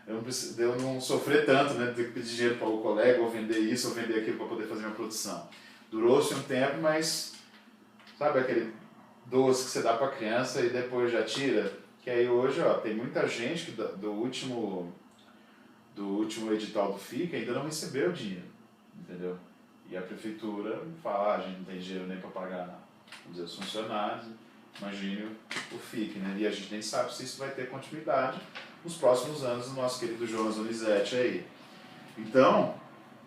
eu não sofrer tanto, né, de ter que pedir dinheiro para o colega, ou vender isso, ou vender aquilo para poder fazer uma produção. Durou-se um tempo, mas sabe aquele doce que você dá para a criança e depois já tira? Que aí hoje, ó, tem muita gente que do último edital do FIC ainda não recebeu o dinheiro, entendeu? E a prefeitura fala, a gente não tem dinheiro nem para pagar, vamos dizer, os funcionários, imagine o FIC, né? E a gente nem sabe se isso vai ter continuidade nos próximos anos do nosso querido Jonas Donizete aí. Então,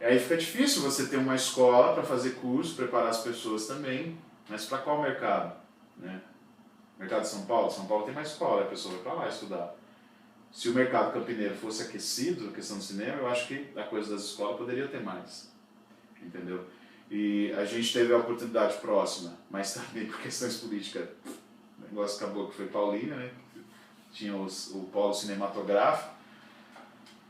aí fica difícil você ter uma escola para fazer curso, preparar as pessoas também, mas para qual mercado? Né? Mercado de São Paulo? São Paulo tem uma escola, a pessoa vai para lá estudar. Se o mercado campineiro fosse aquecido, a questão do cinema, eu acho que a coisa das escolas poderia ter mais. Entendeu? E a gente teve a oportunidade próxima, mas também por questões políticas, o negócio acabou que foi Paulínia, né? Tinha o polo cinematográfico,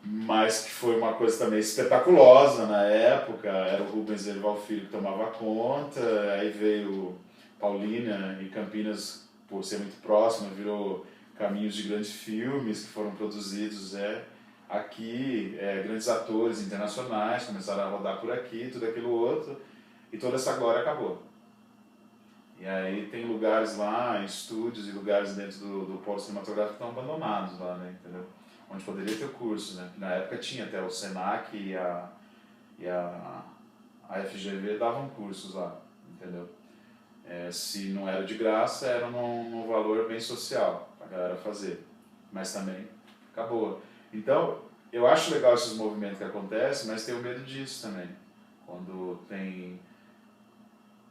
mas que foi uma coisa também espetaculosa na época. Era o Rubens Erival Filho que tomava conta, aí veio Paulínia e Campinas, por ser muito próxima, virou caminhos de grandes filmes que foram produzidos aqui, grandes atores internacionais começaram a rodar por aqui, tudo aquilo outro, e toda essa glória acabou. E aí tem lugares lá, estúdios e lugares dentro do polo cinematográfico que estão abandonados lá, né, entendeu? Onde poderia ter o curso, né? Na época tinha até o Senac e a FGV davam cursos lá, entendeu? Se não era de graça, era num valor bem social para a galera fazer, mas também acabou. Então, eu acho legal esses movimentos que acontecem, mas tenho medo disso também, quando tem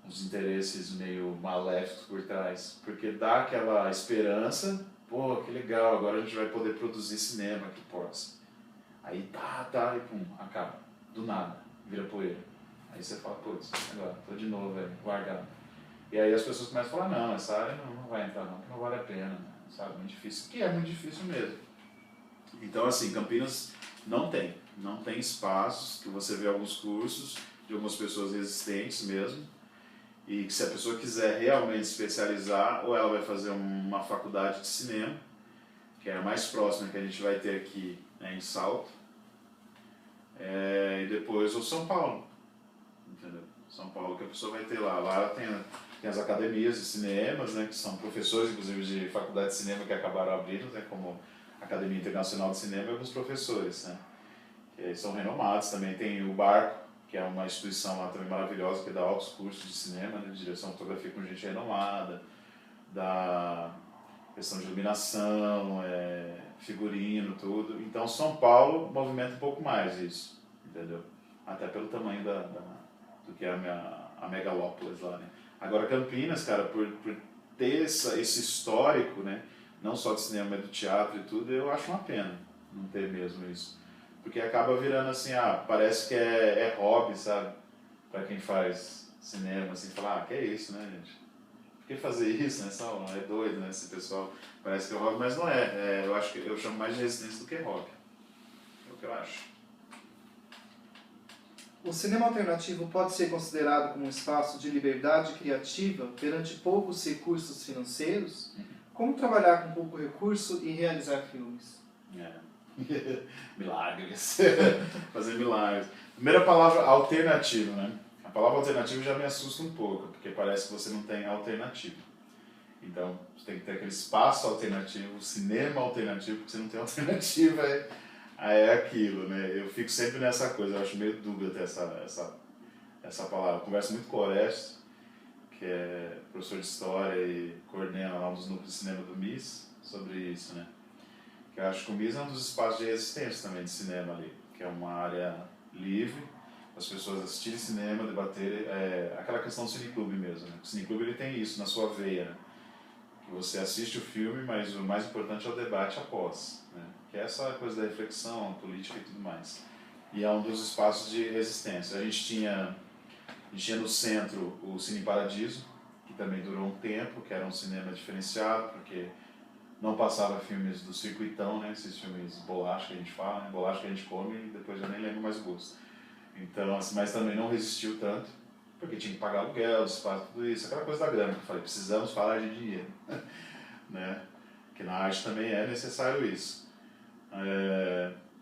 uns interesses meio maléficos por trás, porque dá aquela esperança, pô, que legal, agora a gente vai poder produzir cinema que possa. Aí e pum, acaba, do nada, vira poeira. Aí você fala, putz, agora, tô de novo, guardado. E aí as pessoas começam a falar, não, essa área não vai entrar não, porque não vale a pena, né? Sabe, muito difícil, que é muito difícil mesmo. Então, assim, Campinas não tem espaços, que você vê alguns cursos de algumas pessoas existentes mesmo, e que se a pessoa quiser realmente especializar, ou ela vai fazer uma faculdade de cinema, que é a mais próxima que a gente vai ter aqui, em Salto, e depois o São Paulo, entendeu? São Paulo que a pessoa vai ter lá. Lá tem as academias de cinemas, né, que são professores, inclusive, de faculdade de cinema que acabaram abrindo, né, como Academia Internacional de Cinema e alguns professores, né, que são renomados. Também tem o Barco, que é uma instituição lá também maravilhosa, que dá altos cursos de cinema, né, de direção de fotografia com gente renomada, da questão de iluminação, figurino, tudo. Então, São Paulo movimenta um pouco mais isso, entendeu? Até pelo tamanho do que é a megalópolis lá, né? Agora, Campinas, cara, por ter esse histórico, né, não só de cinema, mas do teatro e tudo, eu acho uma pena não ter mesmo isso. Porque acaba virando assim, parece que é hobby, sabe? Pra quem faz cinema, assim, falar, que é isso, né, gente? Por que fazer isso, né? É doido, né, esse pessoal. Parece que é hobby, mas não é. Eu acho que eu chamo mais de resistência do que hobby. É o que eu acho. O cinema alternativo pode ser considerado como um espaço de liberdade criativa perante poucos recursos financeiros? Como trabalhar com pouco recurso e realizar filmes? Milagres. Fazer milagres. Primeira palavra, alternativo, né? A palavra alternativo já me assusta um pouco, porque parece que você não tem alternativa. Então, você tem que ter aquele espaço alternativo, cinema alternativo, porque você não tem alternativa, é aquilo, né? Eu fico sempre nessa coisa, eu acho meio dúbio até essa palavra. Eu converso muito com o Orestes, que é professor de História e coordena lá um dos núcleos de cinema do MIS, sobre isso, né? Que eu acho que o MIS é um dos espaços de resistência também de cinema ali, que é uma área livre, as pessoas assistirem cinema, debaterem, aquela questão do cineclube mesmo, né? O cineclube ele tem isso na sua veia, né? que você assiste o filme, mas o mais importante é o debate após, né? Que é essa coisa da reflexão política e tudo mais. E é um dos espaços de resistência. A gente tinha no centro o Cine Paradiso, que também durou um tempo, que era um cinema diferenciado, porque não passava filmes do circuitão, né? Esses filmes bolacha que a gente fala, né? Bolacha que a gente come e depois já nem lembro mais o gosto. Então, assim, mas também não resistiu tanto, porque tinha que pagar aluguel, espaço, tudo isso, aquela coisa da grana que eu falei, precisamos falar de dinheiro, né? Que na arte também é necessário isso.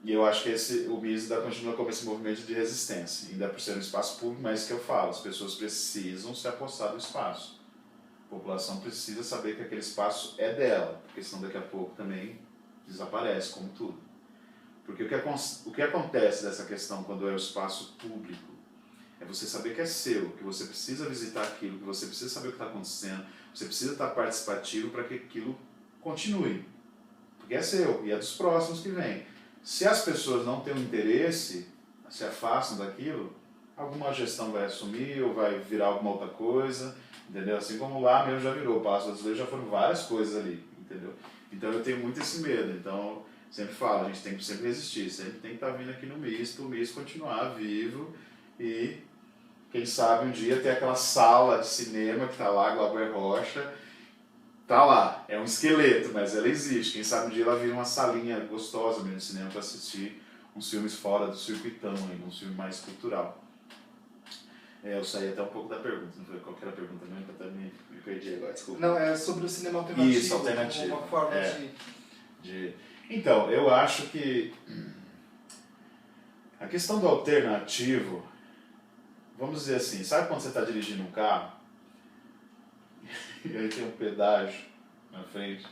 E eu acho que o MISDA continua como esse movimento de resistência, ainda por ser um espaço público, mas isso que eu falo, as pessoas precisam se apossar do espaço. A população precisa saber que aquele espaço é dela, porque senão daqui a pouco também desaparece, como tudo. Porque o que acontece dessa questão quando é o espaço público é você saber que é seu, que você precisa visitar aquilo, que você precisa saber o que está acontecendo, você precisa estar participativo para que aquilo continue. Porque é seu e é dos próximos que vêm. Se as pessoas não têm um interesse, se afastam daquilo, alguma gestão vai assumir ou vai virar alguma outra coisa, entendeu? Assim como lá mesmo já virou, o Palácio do Azulejo já foram várias coisas ali, entendeu? Então eu tenho muito esse medo, então sempre falo, a gente tem que sempre resistir, sempre tem que estar vindo aqui no MIS, para o MIS continuar vivo e quem sabe um dia ter aquela sala de cinema que está lá, Glauber Rocha, tá lá, é um esqueleto, mas ela existe. Quem sabe um dia ela vira uma salinha gostosa mesmo de cinema para assistir uns filmes fora do circuitão, um filme mais cultural. Eu saí até um pouco da pergunta, não foi qual que era a pergunta mesmo, que eu até me perdi agora, desculpa. Não, é sobre o cinema alternativo. Isso, alternativo. Como uma forma de... Então, eu acho que a questão do alternativo, vamos dizer assim, sabe quando você está dirigindo um carro? E aí tem um pedágio na frente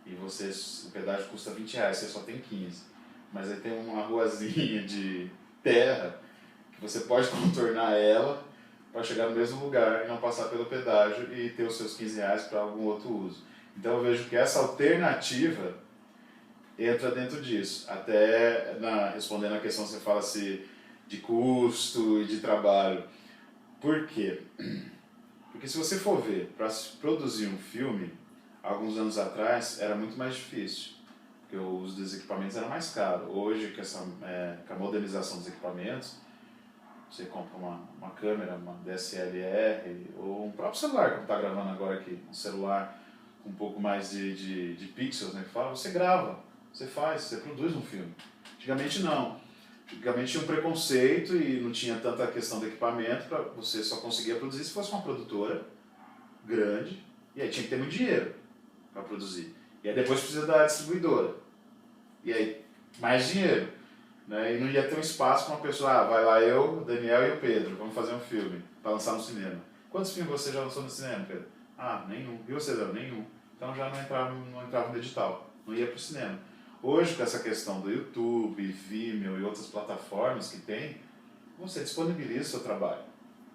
e o pedágio custa R$20, você só tem 15. Mas aí tem uma ruazinha de terra que você pode contornar ela para chegar no mesmo lugar e não passar pelo pedágio e ter os seus R$15 para algum outro uso. Então eu vejo que essa alternativa entra dentro disso. Até respondendo a questão que você fala assim, de custo e de trabalho. Por quê? Porque se você for ver, para produzir um filme, alguns anos atrás era muito mais difícil, porque o uso dos equipamentos era mais caro. Hoje, com a modernização dos equipamentos, você compra uma câmera, uma DSLR, ou um próprio celular, como está gravando agora aqui, um celular com um pouco mais de pixels, né, que fala, você grava, você faz, você produz um filme. Antigamente não. Antigamente tinha um preconceito e não tinha tanta questão do equipamento, você só conseguia produzir se fosse uma produtora grande, e aí tinha que ter muito dinheiro para produzir. E aí depois precisa da distribuidora. E aí mais dinheiro. Né? E não ia ter um espaço para uma pessoa, vai lá eu, o Daniel e o Pedro, vamos fazer um filme para lançar no cinema. Quantos filmes você já lançou no cinema, Pedro? Nenhum. E você, Daniel? Nenhum. Então já não entrava no edital, não ia para o cinema. Hoje, com essa questão do YouTube, Vimeo e outras plataformas que tem, você disponibiliza o seu trabalho.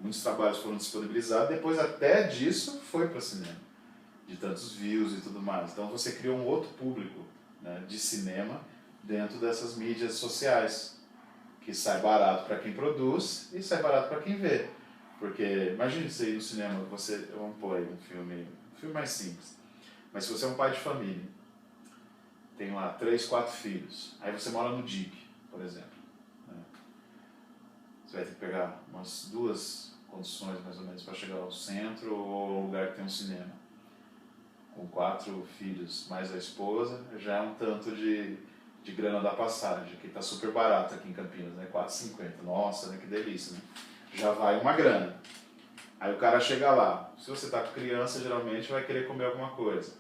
Muitos trabalhos foram disponibilizados, depois até disso foi para o cinema, de tantos views e tudo mais. Então você criou um outro público, né, de cinema dentro dessas mídias sociais, que sai barato para quem produz e sai barato para quem vê. Porque imagine você ir no cinema, vamos pôr aí um filme mais simples, mas se você é um pai de família, tem lá 3, 4 filhos, aí você mora no DIC, por exemplo, né? Você vai ter que pegar umas 2 condições mais ou menos para chegar ao centro ou ao lugar que tem um cinema. Com 4 filhos mais a esposa, já é um tanto de grana da passagem, que está super barato aqui em Campinas, né? R$4,50. Nossa, né? Que delícia, né? Já vai uma grana. Aí o cara chega lá, se você está com criança, geralmente vai querer comer alguma coisa,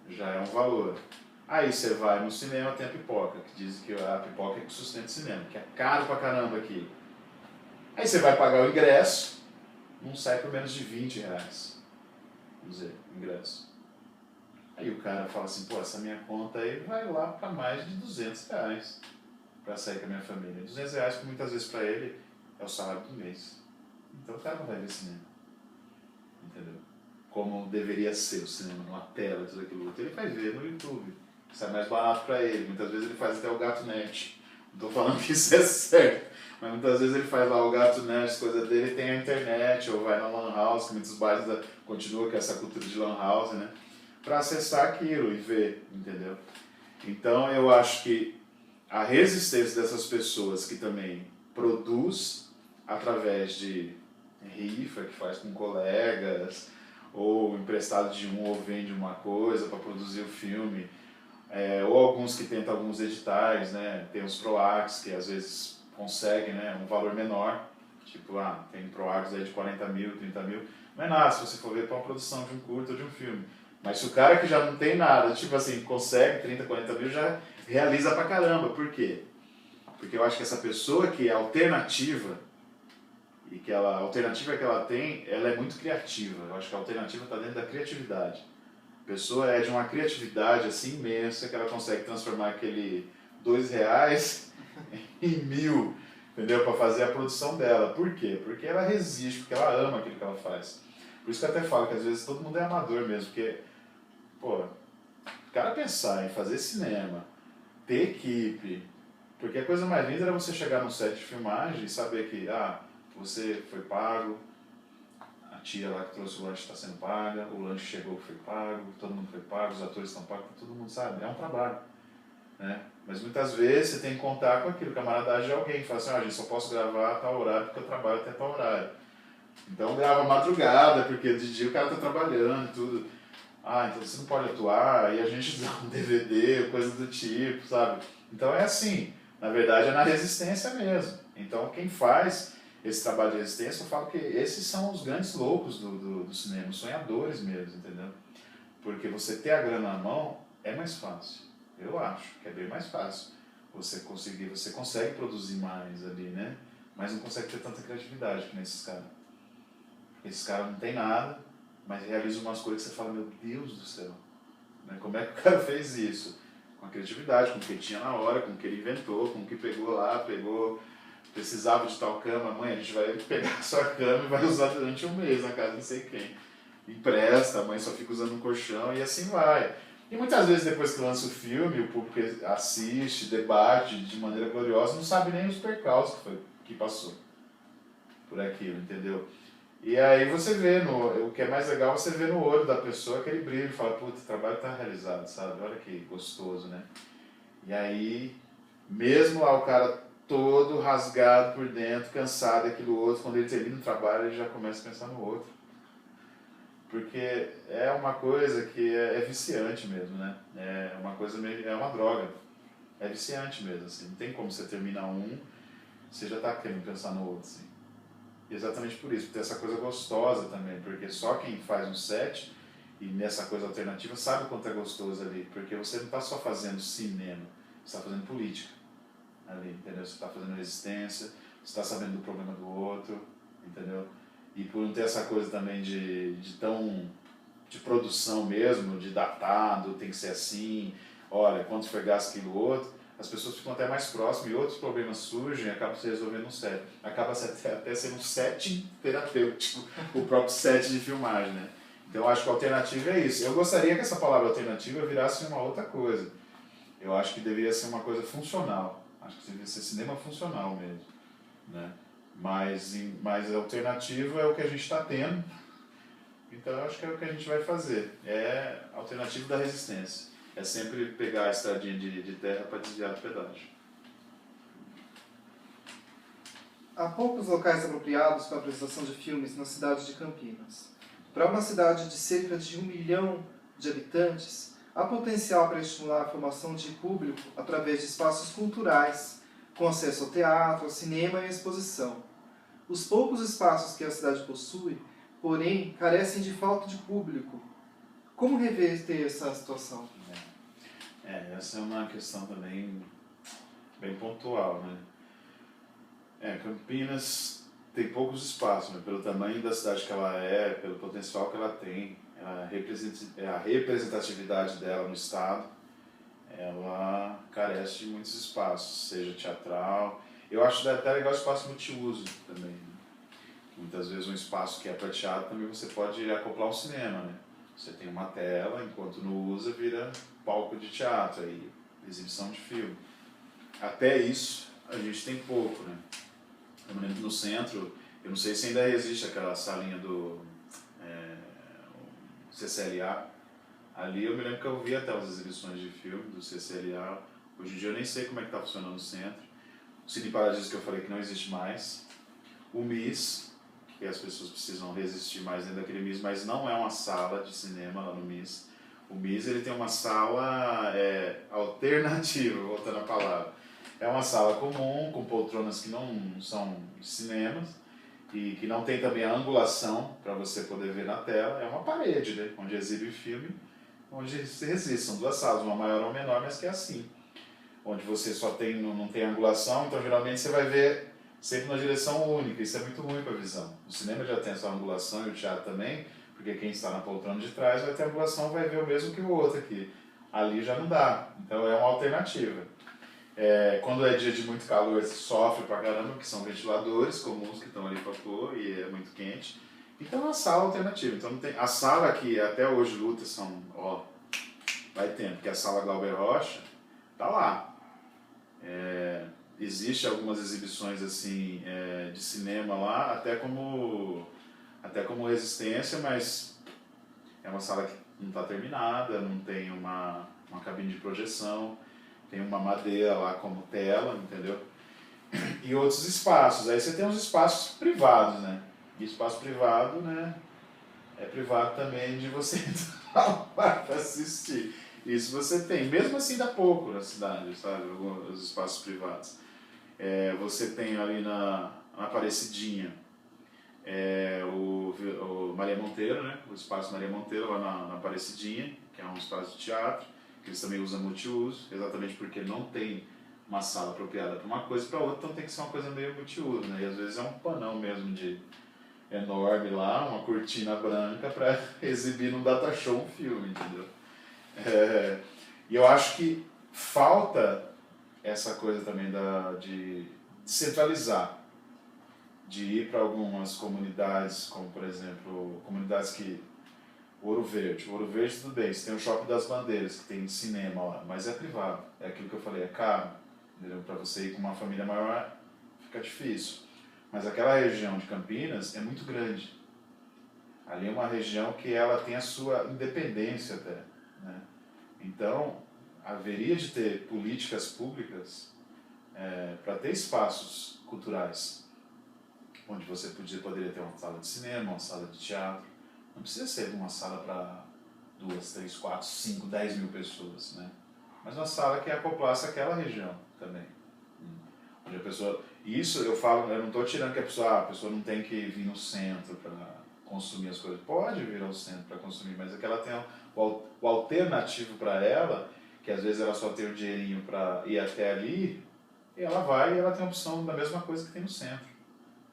já é um valor. Aí você vai no cinema, tem a pipoca, que dizem que a pipoca é que sustenta o cinema, que é caro pra caramba aqui. Aí você vai pagar o ingresso, não sai por menos de R$20, vamos dizer, o ingresso. Aí o cara fala assim, pô, essa minha conta aí vai lá para mais de R$200 para sair com a minha família. R$200 que muitas vezes para ele é o salário do mês. Então o cara não vai ver cinema, entendeu? Como deveria ser o cinema, numa tela, tudo aquilo outro. Ele vai ver no YouTube. Sai mais barato para ele. Muitas vezes ele faz até o Gato Net. Não estou falando que isso é certo, mas muitas vezes ele faz lá o Gato Net, as coisas dele, tem a internet, ou vai na Lan House, que muitos bairros continuam com essa cultura de Lan House, né? para acessar aquilo e ver, entendeu? Então eu acho que a resistência dessas pessoas que também produz através de rifa, que faz com colegas, ou emprestado de um, ou vende uma coisa para produzir o filme, ou alguns que tentam alguns editais, né? Tem os PROACs que às vezes conseguem, né, um valor menor, tipo, tem PROACs aí de 40 mil, 30 mil, não é nada se você for ver para uma produção de um curto ou de um filme. Mas se o cara que já não tem nada, tipo assim, consegue 30, 40 mil, já realiza pra caramba. Por quê? Porque eu acho que essa pessoa que é alternativa, e que a alternativa que ela tem, ela é muito criativa. Eu acho que a alternativa está dentro da criatividade. A pessoa é de uma criatividade assim imensa que ela consegue transformar aquele R$ 2 em 1.000, entendeu? Para fazer a produção dela. Por quê? Porque ela resiste, porque ela ama aquilo que ela faz. Por isso que eu até falo que às vezes todo mundo é amador mesmo, porque, pô, o cara pensar em fazer cinema, ter equipe, porque a coisa mais linda era você chegar no set de filmagem e saber que, você foi pago, a tia lá que trouxe o lanche está sendo paga, o lanche chegou, foi pago, todo mundo foi pago, os atores estão pagos, todo mundo sabe, é um trabalho, né? Mas muitas vezes você tem que contar com aquilo, camaradagem de alguém, fala assim, a gente só posso gravar a tal horário porque eu trabalho até tal horário. Então grava madrugada, porque de dia o cara tá trabalhando e tudo. Então você não pode atuar, e a gente dá um DVD, coisa do tipo, sabe? Então é assim, na verdade é na resistência mesmo. Então quem faz esse trabalho de resistência, eu falo que esses são os grandes loucos do cinema, os sonhadores mesmo, entendeu? Porque você ter a grana na mão é mais fácil. Eu acho que é bem mais fácil. Você consegue produzir mais ali, né? Mas não consegue ter tanta criatividade que nesses caras. Esses caras não tem nada, mas realizam umas coisas que você fala, meu Deus do céu, né? Como é que o cara fez isso? Com a criatividade, com o que ele tinha na hora, com o que ele inventou, com o que precisava de tal cama, mãe, a gente vai pegar a sua cama e vai usar durante um mês na casa de não sei quem. Empresta, a mãe só fica usando um colchão e assim vai. E muitas vezes depois que lança o filme, o público assiste, debate de maneira gloriosa, não sabe nem os percalços que passou por aquilo, entendeu? E aí você vê, o que é mais legal, você vê no olho da pessoa aquele brilho, fala, puta, o trabalho está realizado, sabe? Olha que gostoso, né? E aí, mesmo lá o cara todo rasgado por dentro, cansado daquilo outro, quando ele termina o trabalho, ele já começa a pensar no outro. Porque é uma coisa que é viciante mesmo, né? É uma coisa meio, é uma droga. É viciante mesmo, assim. Não tem como você terminar um, você já está querendo pensar no outro, assim. Exatamente por isso, tem essa coisa gostosa também, porque só quem faz um set e nessa coisa alternativa sabe o quanto é gostoso ali, porque você não está só fazendo cinema, você está fazendo política ali, entendeu? Você está fazendo resistência, você está sabendo do problema do outro, entendeu? E por não ter essa coisa também de produção mesmo, de datado, tem que ser assim, olha, quanto foi gasto aquilo outro, as pessoas ficam até mais próximas e outros problemas surgem e acabam se resolvendo no set. Acaba até sendo um setting terapêutico, o próprio set de filmagem, né? Então eu acho que a alternativa é isso. Eu gostaria que essa palavra alternativa virasse uma outra coisa. Eu acho que deveria ser uma coisa funcional. Acho que deveria ser cinema funcional mesmo, né? Mas a alternativa é o que a gente está tendo. Então eu acho que é o que a gente vai fazer. É a alternativa da resistência. É sempre pegar a estradinha de terra para desviar do pedágio. Há poucos locais apropriados para a apresentação de filmes na cidade de Campinas. Para uma cidade de cerca de 1 milhão de habitantes, há potencial para estimular a formação de público através de espaços culturais, com acesso ao teatro, ao cinema e à exposição. Os poucos espaços que a cidade possui, porém, carecem de falta de público. Como reverter essa situação? Essa é uma questão também bem pontual, né? Campinas tem poucos espaços, né? Pelo tamanho da cidade que ela é, pelo potencial que ela tem, a representatividade dela no estado, ela carece de muitos espaços, seja teatral. Eu acho até legal o espaço multiuso também, né? Muitas vezes um espaço que é para teatro também você pode acoplar um cinema, né? Você tem uma tela, enquanto não usa, vira palco de teatro, aí, exibição de filme. Até isso a gente tem pouco, né? Eu me lembro que no centro, eu não sei se ainda existe aquela salinha do CCLA, Ali eu me lembro que eu vi até umas exibições de filme do CCLA. Hoje em dia eu nem sei como é que está funcionando o centro. O Cine Paradiso que eu falei que não existe mais. O MIS, que as pessoas precisam resistir mais dentro daquele MIS, mas não é uma sala de cinema lá no MIS. O MIS ele tem uma sala alternativa, voltando a palavra. É uma sala comum, com poltronas que não são de cinemas e que não tem também a angulação para você poder ver na tela. É uma parede, né, onde exibe filme, onde se resiste. São duas salas, uma maior ou menor, mas que é assim. Onde você só tem, não tem angulação, então geralmente você vai ver sempre na direção única. Isso é muito ruim para a visão. O cinema já tem essa angulação e o teatro também, porque quem está na poltrona de trás vai ter angulação, vai ver o mesmo que o outro aqui. Ali já não dá, então é uma alternativa. Quando é dia de muito calor, você sofre pra caramba, que são ventiladores comuns que estão ali para pôr e é muito quente. Então é uma sala alternativa. Então, não tem, a sala que até hoje luta vai tempo, que é a sala Glauber Rocha, tá lá. Existe algumas exibições assim de cinema lá, até como resistência, mas é uma sala que não está terminada, não tem uma cabine de projeção, tem uma madeira lá como tela, entendeu? E outros espaços. Aí você tem uns espaços privados, né? E espaço privado, né? É privado também de você entrar lá para assistir. Isso você tem. Mesmo assim dá pouco na cidade, sabe? Os espaços privados. Você tem ali na Aparecidinha o Maria Monteiro, né? O espaço Maria Monteiro lá na Aparecidinha, que é um espaço de teatro, que eles também usam multiuso, exatamente porque não tem uma sala apropriada para uma coisa e para outra, então tem que ser uma coisa meio multiuso, né? E às vezes é um panão mesmo enorme lá, uma cortina branca para exibir num data show um filme, entendeu? E eu acho que falta essa coisa também de centralizar, de ir para algumas comunidades, como por exemplo, comunidades que... Ouro Verde tudo bem, você tem o Shopping das Bandeiras, que tem cinema lá, mas é privado, é aquilo que eu falei, é caro, para você ir com uma família maior fica difícil. Mas aquela região de Campinas é muito grande. Ali é uma região que ela tem a sua independência até, né? Então, haveria de ter políticas públicas para ter espaços culturais, onde você poderia ter uma sala de cinema, uma sala de teatro. Não precisa ser uma sala para 2, 3, 4, 5, 10 mil pessoas, né? Mas uma sala que acoplasse aquela região também. Onde a pessoa... Isso eu falo, eu não estou tirando que a pessoa não tem que vir no centro para consumir as coisas. Pode vir ao centro para consumir, mas é que ela tem o alternativo para ela, que às vezes ela só tem o dinheirinho para ir até ali, e ela vai e ela tem a opção da mesma coisa que tem no centro,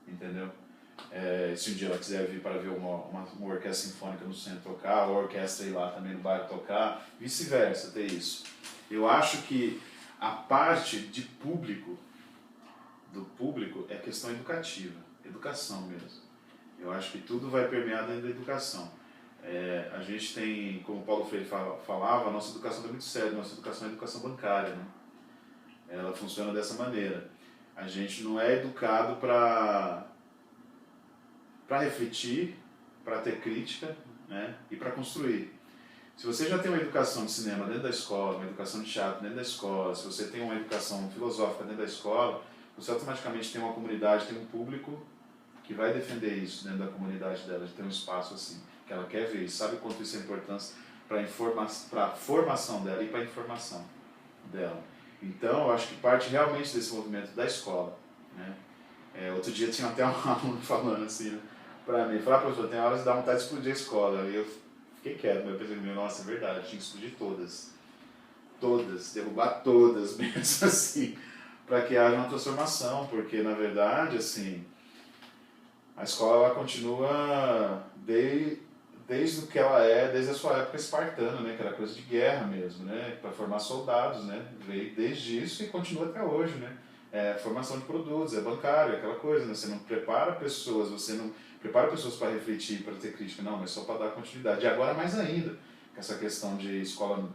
entendeu? Se um dia ela quiser vir para ver uma orquestra sinfônica no centro tocar, ou a orquestra ir lá também no bairro tocar, vice-versa, ter isso. Eu acho que a parte de do público é questão educativa, educação mesmo. Eu acho que tudo vai permear dentro da educação. A gente tem, como o Paulo Freire falava, a nossa educação é muito séria, nossa educação é educação bancária, né? Ela funciona dessa maneira. A gente não é educado para refletir, para ter crítica, né? E para construir. Se você já tem uma educação de cinema dentro da escola, uma educação de teatro dentro da escola, se você tem uma educação filosófica dentro da escola, você automaticamente tem uma comunidade, tem um público que vai defender isso dentro da comunidade dela, de ter um espaço assim, que ela quer ver, e sabe quanto isso é importante para a formação dela e para a informação dela. Então, eu acho que parte realmente desse movimento da escola, né? Outro dia tinha até um aluno falando assim, né, para mim, professor, tem horas que dá vontade de explodir a escola, e eu fiquei quieto, mas eu pensei, nossa, é verdade, eu tinha que explodir todas, derrubar todas mesmo assim, para que haja uma transformação, porque na verdade, assim, a escola ela continua desde o que ela desde a sua época espartana, né, que era coisa de guerra mesmo, né, para formar soldados, né, veio desde isso e continua até hoje, né, formação de produtos, é bancário, aquela coisa, né, você não prepara pessoas, para refletir, para ter crítica, não, mas só para dar continuidade. E agora mais ainda, com essa questão de escola,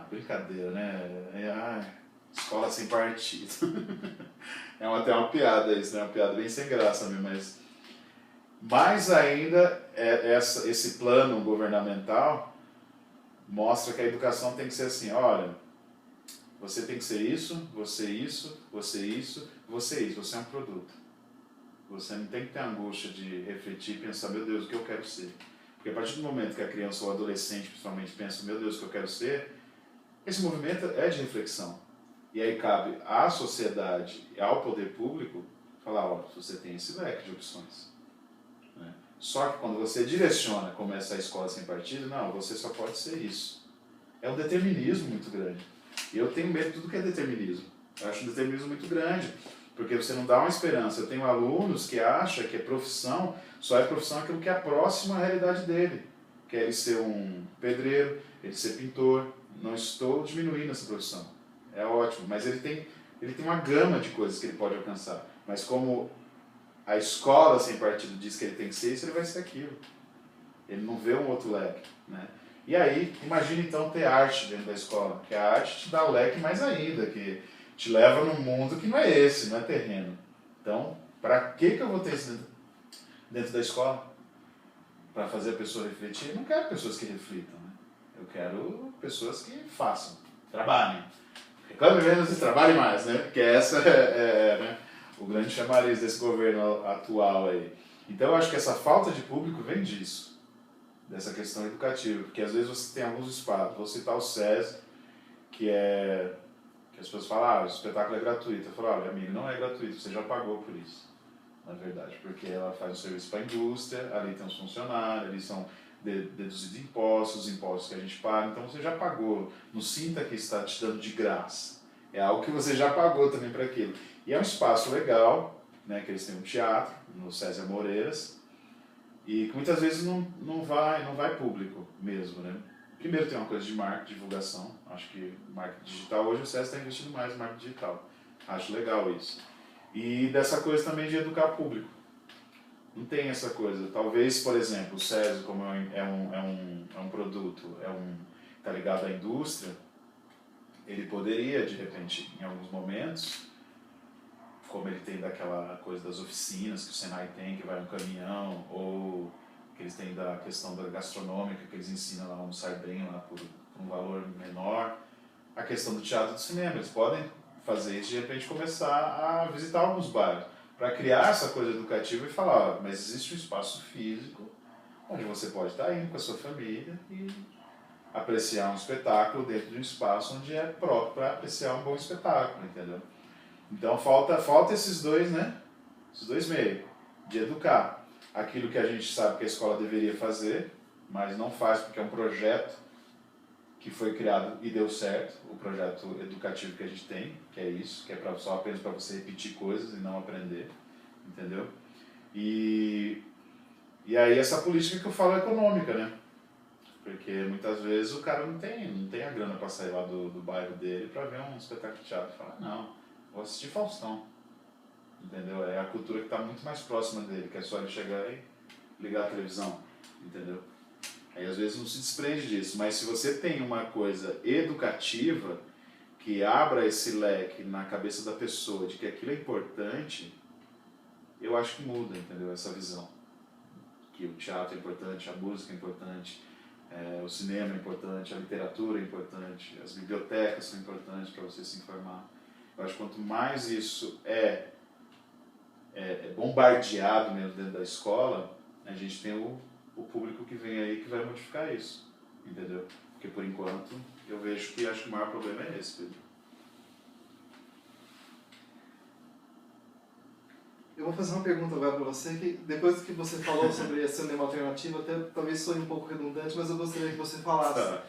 brincadeira, né, escola sem partido. É até uma piada isso, né, uma piada bem sem graça mesmo, mas mais ainda esse plano governamental mostra que a educação tem que ser assim, olha, você tem que ser isso, você isso, você isso, você isso, você é um produto. Você não tem que ter angústia de refletir e pensar, meu Deus, o que eu quero ser? Porque a partir do momento que a criança ou o adolescente, principalmente, pensa, meu Deus, o que eu quero ser, esse movimento é de reflexão. E aí cabe à sociedade e ao poder público falar, ó, você tem esse leque de opções. Né? Só que quando você direciona, como essa escola sem partido, não, você só pode ser isso. É um determinismo muito grande. E eu tenho medo de tudo que é determinismo. Eu acho um determinismo muito grande, porque você não dá uma esperança. Eu tenho alunos que acham que a profissão só é profissão aquilo que é próximo à realidade dele. Que é ele ser um pedreiro, ele ser pintor. Não estou diminuindo essa profissão. É ótimo, mas ele tem uma gama de coisas que ele pode alcançar. Mas como a escola sem partido diz que ele tem que ser isso, ele vai ser aquilo. Ele não vê um outro leque, né? E aí, imagine então ter arte dentro da escola, que a arte te dá o leque mais ainda, que te leva num mundo que não é esse, não é terreno. Então, para que eu vou ter isso dentro da escola? Para fazer a pessoa refletir? Eu não quero pessoas que reflitam, né? Eu quero pessoas que façam, trabalhem. Reclame menos e trabalhe mais, né? Porque essa né, o grande chamariz desse governo atual aí. Então, eu acho que essa falta de público vem disso. Dessa questão educativa, porque às vezes você tem alguns espaços, vou citar o SESI, que as pessoas falam, o espetáculo é gratuito. Eu falo, olha, amigo, não é gratuito, você já pagou por isso, na verdade, porque ela faz um serviço para a indústria, ali tem os funcionários, ali são deduzidos impostos, os impostos que a gente paga, então você já pagou, não sinta que está te dando de graça, é algo que você já pagou também para aquilo. E é um espaço legal, né, que eles têm um teatro, no César Moreiras, e que muitas vezes não vai público mesmo, né? Primeiro tem uma coisa de marketing, divulgação. Acho que marketing digital, hoje o SESI está investindo mais em marketing digital. Acho legal isso. E dessa coisa também de educar público. Não tem essa coisa. Talvez, por exemplo, o SESI, como é um produto, está ligado à indústria, ele poderia, de repente, em alguns momentos, como ele tem daquela coisa das oficinas que o Senai tem, que vai um caminhão, ou que eles têm da questão da gastronômica, que eles ensinam lá a almoçar bem lá por um valor menor. A questão do teatro e do cinema, eles podem fazer isso de repente começar a visitar alguns bairros, para criar essa coisa educativa e falar, ó, mas existe um espaço físico onde você pode estar indo com a sua família e apreciar um espetáculo dentro de um espaço onde é próprio para apreciar um bom espetáculo, entendeu? Então falta esses dois, né? Esses dois meios de educar. Aquilo que a gente sabe que a escola deveria fazer, mas não faz porque é um projeto que foi criado e deu certo, o projeto educativo que a gente tem, que é isso, que é só apenas para você repetir coisas e não aprender, entendeu? E aí essa política que eu falo é econômica, né? Porque muitas vezes o cara não tem a grana para sair lá do bairro dele para ver um espetáculo de teatro e falar, não, vou assistir Faustão, entendeu? É a cultura que está muito mais próxima dele, que é só ele chegar e ligar a televisão, entendeu? Aí às vezes não se desprende disso, mas se você tem uma coisa educativa que abra esse leque na cabeça da pessoa de que aquilo é importante, eu acho que muda, entendeu? Essa visão. Que o teatro é importante, a música é importante, o cinema é importante, a literatura é importante, as bibliotecas são importantes para você se informar. Eu acho que quanto mais isso é bombardeado mesmo dentro da escola, a gente tem o público que vem aí que vai modificar isso, entendeu? Porque por enquanto eu vejo que acho que o maior problema é esse, Pedro. Eu vou fazer uma pergunta agora para você, que depois que você falou sobre a cinema alternativo, até talvez soe um pouco redundante, mas eu gostaria que você falasse.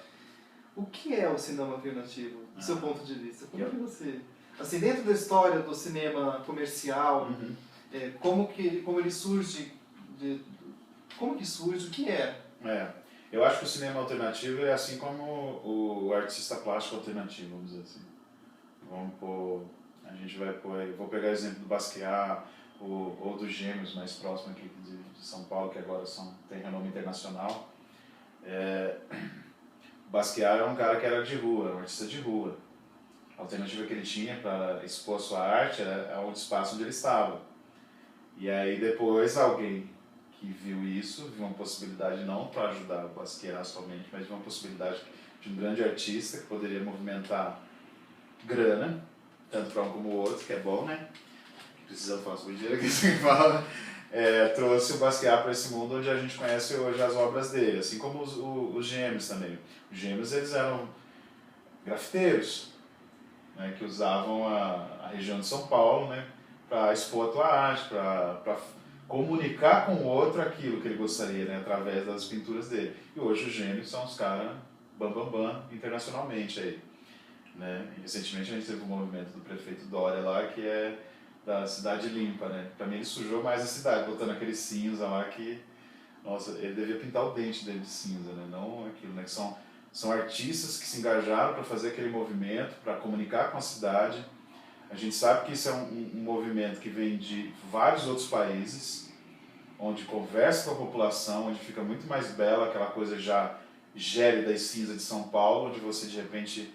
O que é o cinema alternativo, do seu ponto de vista? Como que você... Assim, dentro da história do cinema comercial, como ele surge, como que surge, o que é? Eu acho que o cinema alternativo é assim como o artista plástico alternativo, vamos dizer assim. A gente vai pôr, vou pegar o exemplo do Basquiat, ou dos Gêmeos, mais próximo aqui de São Paulo, que agora tem renome internacional. Basquiat é um cara que era de rua, um artista de rua. A alternativa que ele tinha para expor sua arte era o espaço onde ele estava. E aí depois alguém que viu isso, viu uma possibilidade não para ajudar o Basquiat somente, mas viu uma possibilidade de um grande artista que poderia movimentar grana, tanto para um como o outro, que é bom, né? Precisamos falar sobre dinheiro, que você fala, trouxe o Basquiat para esse mundo onde a gente conhece hoje as obras dele, assim como os Gêmeos também. Os Gêmeos, eles eram grafiteiros, né, que usavam a região de São Paulo, né, para expor a tua arte, para comunicar com o outro aquilo que ele gostaria, né, através das pinturas dele. E hoje os Gêmeos são os caras bam internacionalmente aí. Né? E recentemente a gente teve um movimento do prefeito Dória lá, que é da cidade limpa, né? Pra mim ele sujou mais a cidade, botando aquele cinza lá que... Nossa, ele devia pintar o dente dele de cinza, né? Não aquilo, né? Que são artistas que se engajaram para fazer aquele movimento, para comunicar com a cidade. A gente sabe que isso é um movimento que vem de vários outros países, onde conversa com a população, onde fica muito mais bela aquela coisa já gélida e cinza de São Paulo, onde você de repente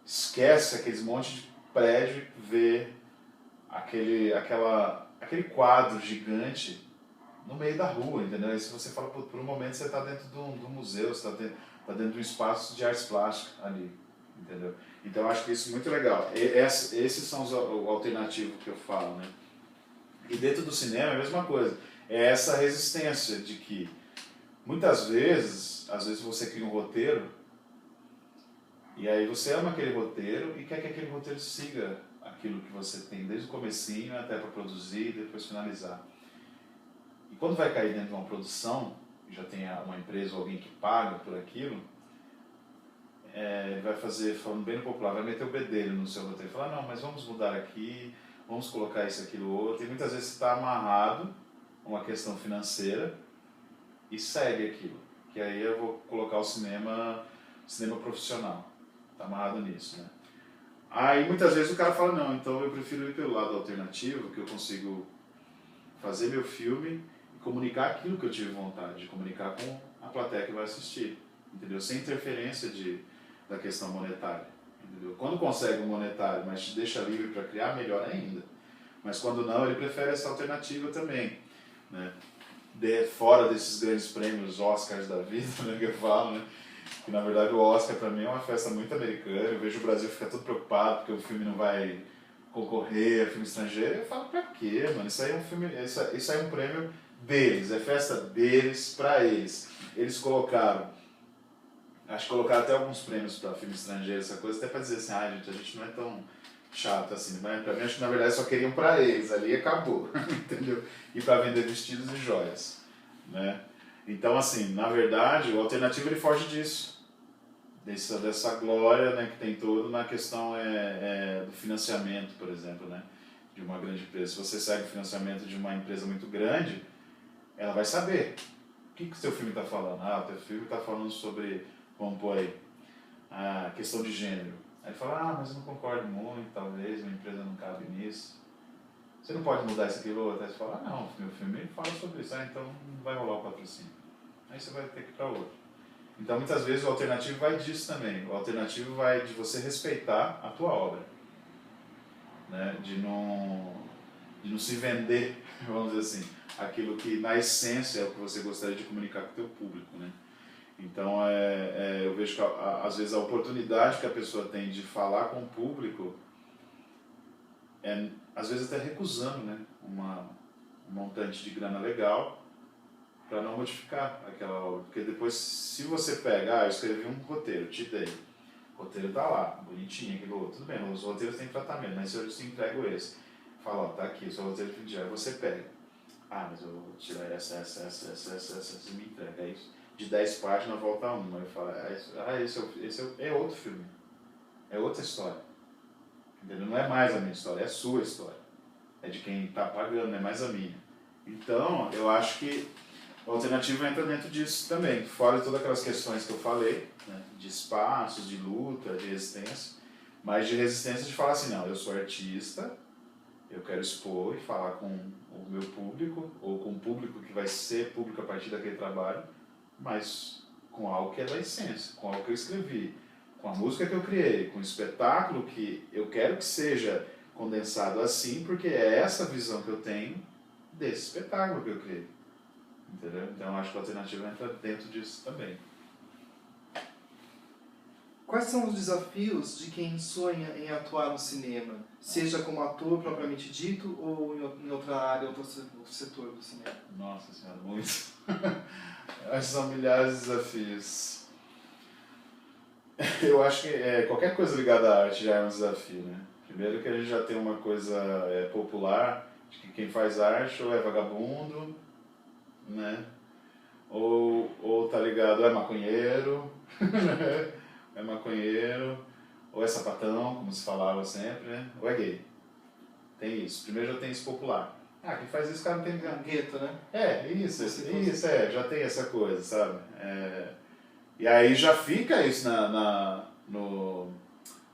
esquece aqueles monte de prédio e vê aquele quadro gigante no meio da rua, entendeu? Aí se você fala, por um momento você está dentro do museu, você está dentro de um espaço de artes plásticas ali, entendeu? Então eu acho que isso é muito legal. Esses são os alternativos que eu falo, né? E dentro do cinema é a mesma coisa. É essa resistência de que muitas vezes, às vezes você cria um roteiro e aí você ama aquele roteiro e quer que aquele roteiro siga aquilo que você tem desde o comecinho até para produzir e depois finalizar. E quando vai cair dentro de uma produção, já tem uma empresa ou alguém que paga por aquilo, ele vai fazer, falando bem no popular, vai meter o bedelho no seu roteiro. Falar, não, mas vamos mudar aqui, vamos colocar isso, aquilo, outro. E muitas vezes você está amarrado a uma questão financeira e segue aquilo. Que aí eu vou colocar o cinema profissional. Está amarrado nisso, né? Aí muitas vezes o cara fala, não, então eu prefiro ir pelo lado alternativo, que eu consigo fazer meu filme e comunicar aquilo que eu tive vontade de comunicar com a plateia que vai assistir, entendeu? Sem interferência da questão monetária, entendeu? Quando consegue um monetário, mas te deixa livre para criar, melhor ainda. Mas quando não, ele prefere essa alternativa também, né? Fora desses grandes prêmios, Oscars da vida, né, que eu falo, né? Que na verdade o Oscar para mim é uma festa muito americana. Eu vejo o Brasil ficar todo preocupado porque o filme não vai concorrer a filme estrangeiro. Eu falo, pra quê, mano? Isso aí é um filme, isso aí é um prêmio deles, é festa deles, pra eles. Eles colocaram, acho que colocaram até alguns prêmios para filme estrangeiro, essa coisa, até para dizer assim, gente, a gente não é tão chato assim, mas pra mim acho que na verdade só queriam pra eles, ali e acabou, entendeu? E para vender vestidos e joias, né? Então, assim, na verdade, o alternativo ele foge disso, dessa glória, né, que tem todo na questão do financiamento, por exemplo, né, de uma grande empresa. Se você segue o financiamento de uma empresa muito grande, ela vai saber o que o seu filme está falando. O teu filme está falando sobre, vamos pôr aí, a questão de gênero. Aí fala, mas eu não concordo muito, talvez, uma empresa não cabe nisso. Você não pode mudar isso aqui ou outro. Aí você fala, não, meu filme fala sobre isso, então não vai rolar o patrocínio. Aí você vai ter que ir para outro. Então, muitas vezes, o alternativo vai disso também. O alternativo vai de você respeitar a tua obra, né? De não se vender, vamos dizer assim, aquilo que, na essência, é o que você gostaria de comunicar com o teu público, né? Então, eu vejo que, às vezes, a oportunidade que a pessoa tem de falar com o público às vezes, até recusando, né? Um montante de grana legal para não modificar aquela obra. Porque depois, se você pega, eu escrevi um roteiro, te dei. O roteiro tá lá, bonitinho, aquilo outro. Tudo bem, os roteiros têm tratamento, mas se eu te entrego esse, fala, tá aqui, o seu roteiro de fim de ano, você pega. Mas eu vou tirar essa, você me entrega. É isso. De 10 páginas, volta a uma. Eu falo, esse é outro filme. É outra história. Entendeu? Não é mais a minha história, é a sua história. É de quem está pagando, não é mais a minha. Então, eu acho que a alternativa entra dentro disso também, fora de todas aquelas questões que eu falei, né, de espaços, de luta, de resistência, mas de resistência de falar assim, não, eu sou artista, eu quero expor e falar com o meu público, ou com o público que vai ser público a partir daquele trabalho, mas com algo que é da essência, com algo que eu escrevi, com a música que eu criei, com o espetáculo que eu quero que seja condensado assim, porque é essa visão que eu tenho desse espetáculo que eu criei. Entendeu? Então acho que a alternativa entra dentro disso também. Quais são os desafios de quem sonha em atuar no cinema? Seja como ator propriamente dito ou em outra área, outro setor do cinema? Nossa Senhora, muitos. Acho que são milhares de desafios. Eu acho que qualquer coisa ligada à arte já é um desafio, né? Primeiro que a gente já tem uma coisa popular, de que quem faz arte ou é vagabundo, né? Ou tá ligado, ou é maconheiro, é maconheiro, ou é sapatão, como se falava sempre, né? Ou é gay. Tem isso. Primeiro já tem isso popular. Ah, quem faz isso, cara, não tem... É um gueto, né? Já tem essa coisa, sabe? E aí já fica isso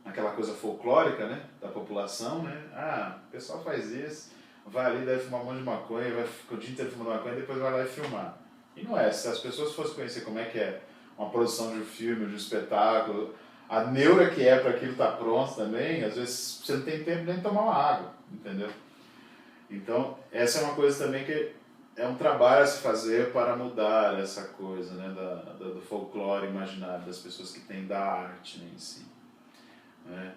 naquela coisa folclórica, né? Da população, né? Ah, o pessoal faz isso, vai ali, deve fumar um monte de maconha, vai ficar o dia inteiro fumando maconha e depois vai lá e filmar. E não é. Se as pessoas fossem conhecer como é que é uma produção de um filme, de um espetáculo, a neura que é para aquilo estar pronto também, às vezes você não tem tempo nem de tomar uma água, entendeu? Então, essa é uma coisa também que é um trabalho a se fazer para mudar essa coisa, né, do folclore imaginário das pessoas que têm da arte, né, em si. Né?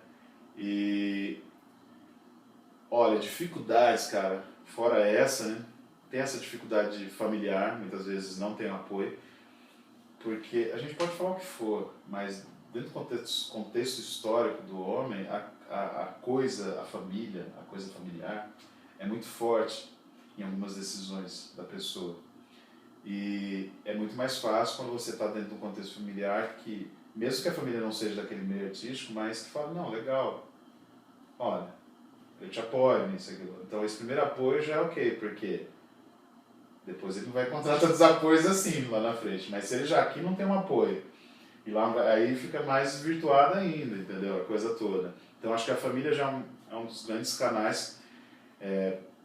E, olha, dificuldades, cara, fora essa, né, tem essa dificuldade familiar, muitas vezes não tem apoio, porque a gente pode falar o que for, mas dentro do contexto histórico do homem, a coisa, a família, a coisa familiar, é muito forte em algumas decisões da pessoa. E é muito mais fácil quando você está dentro de um contexto familiar que, mesmo que a família não seja daquele meio artístico, mas que fala, não, legal, olha, eu te apoio nisso aqui. Então esse primeiro apoio já é ok, porque depois ele não vai encontrar tantos apoios assim lá na frente. Mas se ele já aqui não tem um apoio, e lá aí fica mais virtuado ainda, entendeu? A coisa toda. Então acho que a família já é um dos grandes canais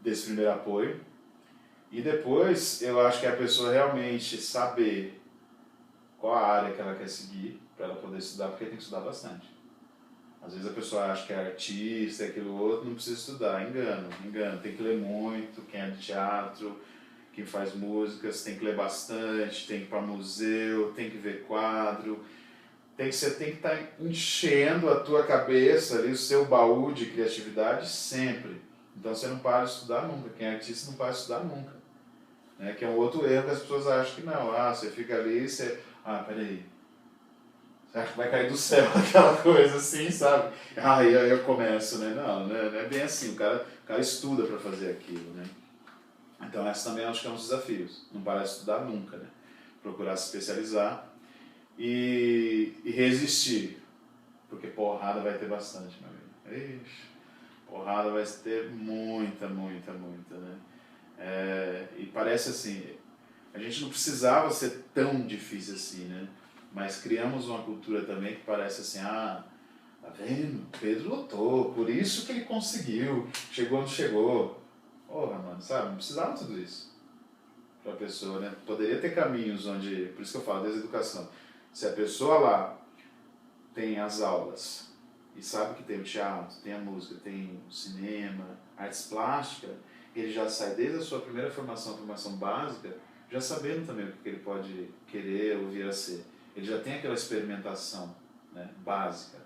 desse primeiro apoio. E depois eu acho que a pessoa realmente saber qual a área que ela quer seguir para ela poder estudar, porque tem que estudar bastante. Às vezes a pessoa acha que é artista, aquilo outro, não precisa estudar. Engano. Tem que ler muito, quem é de teatro, quem faz músicas, tem que ler bastante, tem que ir para museu, tem que ver quadro. Você tem que estar enchendo a tua cabeça, ali, o seu baú de criatividade sempre. Então você não para de estudar nunca. Quem é artista não para de estudar nunca. Né? Que é um outro erro que as pessoas acham que não. Ah, você fica ali e você... Ah, peraí. Você acha que vai cair do céu aquela coisa assim, sabe? Ah, e aí eu começo, né? Não é bem assim. O cara estuda para fazer aquilo, né? Então essa também acho que é um dos desafios. Não parar de estudar nunca, né? Procurar se especializar e resistir. Porque porrada vai ter bastante, meu amigo. Ixi, porrada vai ter muita, né? E parece assim, a gente não precisava ser tão difícil assim, né? Mas criamos uma cultura também que parece assim, ah, tá vendo? Pedro lutou, por isso que ele conseguiu, chegou onde chegou. Porra, mano, sabe? Não precisava de tudo isso pra pessoa, né? Poderia ter caminhos onde, por isso que eu falo, desde a educação. Se a pessoa lá tem as aulas e sabe que tem o teatro, tem a música, tem o cinema, artes plásticas, ele já sai desde a sua primeira formação básica, já sabendo também o que ele pode querer ou vir a ser. Ele já tem aquela experimentação, né, básica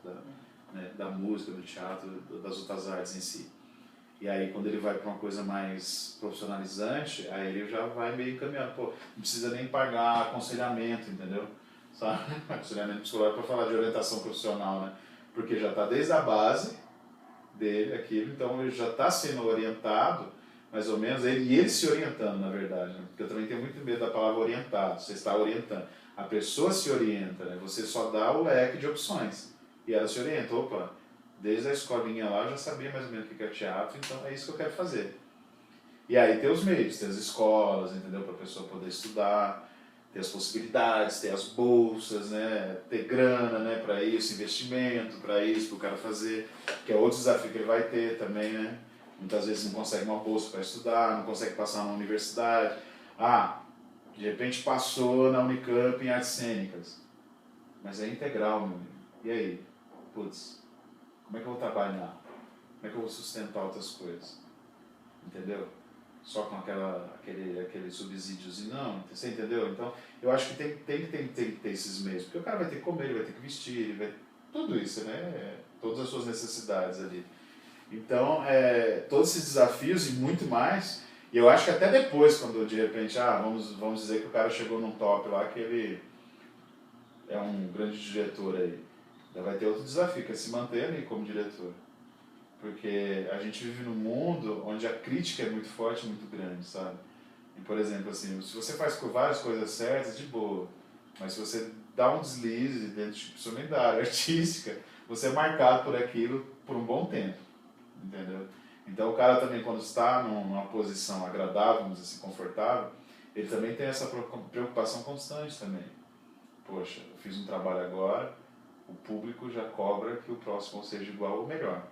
da música, do teatro, das outras artes em si. E aí quando ele vai para uma coisa mais profissionalizante, aí ele já vai meio encaminhando. Pô, não precisa nem pagar aconselhamento, entendeu? Sabe? Aconselhamento psicológico para falar de orientação profissional, né? Porque já está desde a base dele, aquilo, então ele já está sendo orientado, mais ou menos, ele se orientando, na verdade, né? Porque eu também tenho muito medo da palavra orientado, você está orientando. A pessoa se orienta, né? Você só dá o leque de opções, e ela se orienta, opa, desde a escolinha lá eu já sabia mais ou menos o que é teatro, então é isso que eu quero fazer. E aí tem os meios, tem as escolas, entendeu? Para a pessoa poder estudar, ter as possibilidades, ter as bolsas, né? Ter grana, né? Para isso, investimento para isso, para o cara fazer, que é outro desafio que ele vai ter também, né? Muitas vezes não consegue uma bolsa para estudar, não consegue passar na universidade. Ah, de repente passou na Unicamp em artes cênicas, mas é integral, meu amigo. E aí? Putz, como é que eu vou trabalhar? Como é que eu vou sustentar outras coisas? Entendeu? Só com aquele subsídiozinho, não, você entendeu? Então, eu acho que tem que ter esses meios, porque o cara vai ter que comer, ele vai ter que vestir, tudo isso, né? Todas as suas necessidades ali. Então, todos esses desafios e muito mais, e eu acho que até depois, quando de repente, vamos dizer que o cara chegou num top lá, que ele é um grande diretor aí, já vai ter outro desafio, que é se manter ali como diretor. Porque a gente vive num mundo onde a crítica é muito forte, muito grande, sabe? E, por exemplo, assim, se você faz várias coisas certas, de boa. Mas se você dá um deslize dentro de principalmente da área artística, você é marcado por aquilo por um bom tempo, entendeu? Então o cara também, quando está numa posição agradável, vamos dizer assim, confortável, ele também tem essa preocupação constante também. Poxa, eu fiz um trabalho agora, o público já cobra que o próximo seja igual ou melhor.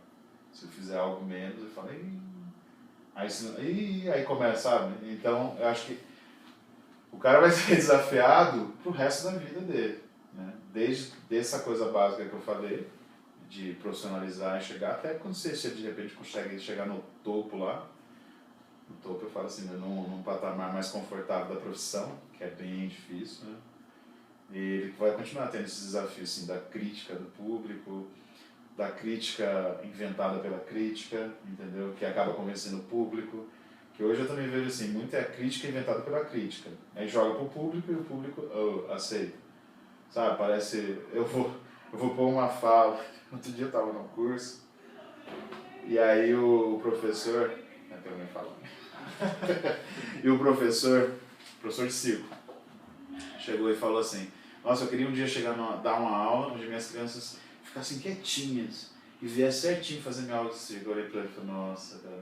Se eu fizer algo menos, eu falo, aí começa, sabe? Então, eu acho que o cara vai ser desafiado pro resto da vida dele, né? Desde essa coisa básica que eu falei, de profissionalizar e chegar, até quando você de repente consegue chegar no topo lá, no topo eu falo assim, num patamar mais confortável da profissão, que é bem difícil, né? E ele vai continuar tendo esses desafios, assim, da crítica do público, da crítica inventada pela crítica, entendeu? Que acaba convencendo o público. Que hoje eu também vejo assim, muita é crítica inventada pela crítica. Aí joga pro público e o público aceita. Sabe, parece... Eu vou pôr uma fala. Outro dia eu tava num curso, e aí o professor... Tem alguém falando. E o professor de circo, chegou e falou assim, nossa, eu queria um dia chegar dar uma aula onde minhas crianças ficassem quietinhas e viessem certinho fazer minha aula de circo. Eu olhei pra ele e falei, nossa, cara,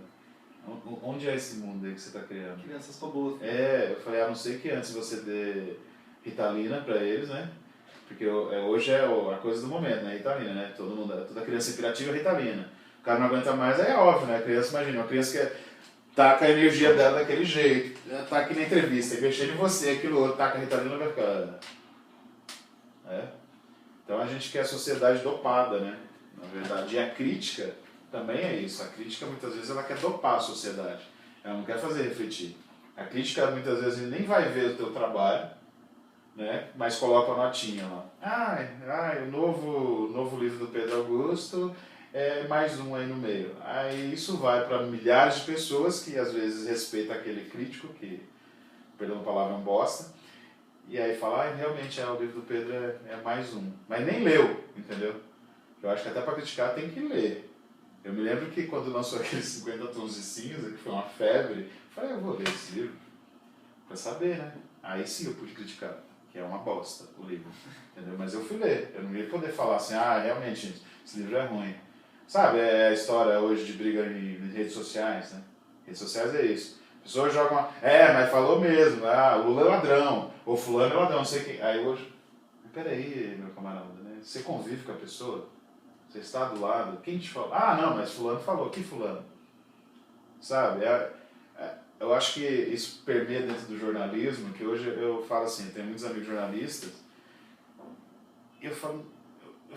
onde é esse mundo aí que você tá criando? Crianças robôs. Eu falei, a não ser que antes você dê Ritalina pra eles, né? Porque hoje é a coisa do momento, né? Ritalina, né? Toda criança criativa é Ritalina. O cara não aguenta mais, aí é óbvio, né? A criança, imagina, uma criança que taca a energia dela daquele jeito, tá aqui na entrevista, e mexendo em você, aquilo outro, taca a Ritalina, vai ficar... Então a gente quer a sociedade dopada, né? Na verdade, e a crítica também é isso. A crítica muitas vezes ela quer dopar a sociedade. Ela não quer fazer refletir. A crítica muitas vezes ele nem vai ver o teu trabalho, né? Mas coloca a notinha lá. O novo livro do Pedro Augusto é mais um aí no meio. Aí isso vai para milhares de pessoas que às vezes respeitam aquele crítico, que, perdão a palavra, é um bosta. E aí fala, realmente o livro do Pedro é mais um. Mas nem leu, entendeu? Eu acho que até para criticar tem que ler. Eu me lembro que quando lançou aqueles 50 Tons de Cinza, que foi uma febre, eu falei, eu vou ler esse livro, para saber, né? Aí sim eu pude criticar, que é uma bosta o livro, entendeu? Mas eu fui ler, eu não ia poder falar assim, realmente, gente, esse livro é ruim. Sabe, é a história hoje de briga em redes sociais, né? Redes sociais é isso. Pessoas jogam mas falou mesmo, Lula é ladrão, ou fulano é ladrão, não sei quem. Aí hoje, peraí, meu camarada, né? Você convive com a pessoa? Você está do lado? Quem te falou? Não, mas fulano falou. Que fulano? Sabe? Eu acho que isso permeia dentro do jornalismo, que hoje eu falo assim, eu tenho muitos amigos jornalistas, e eu falei,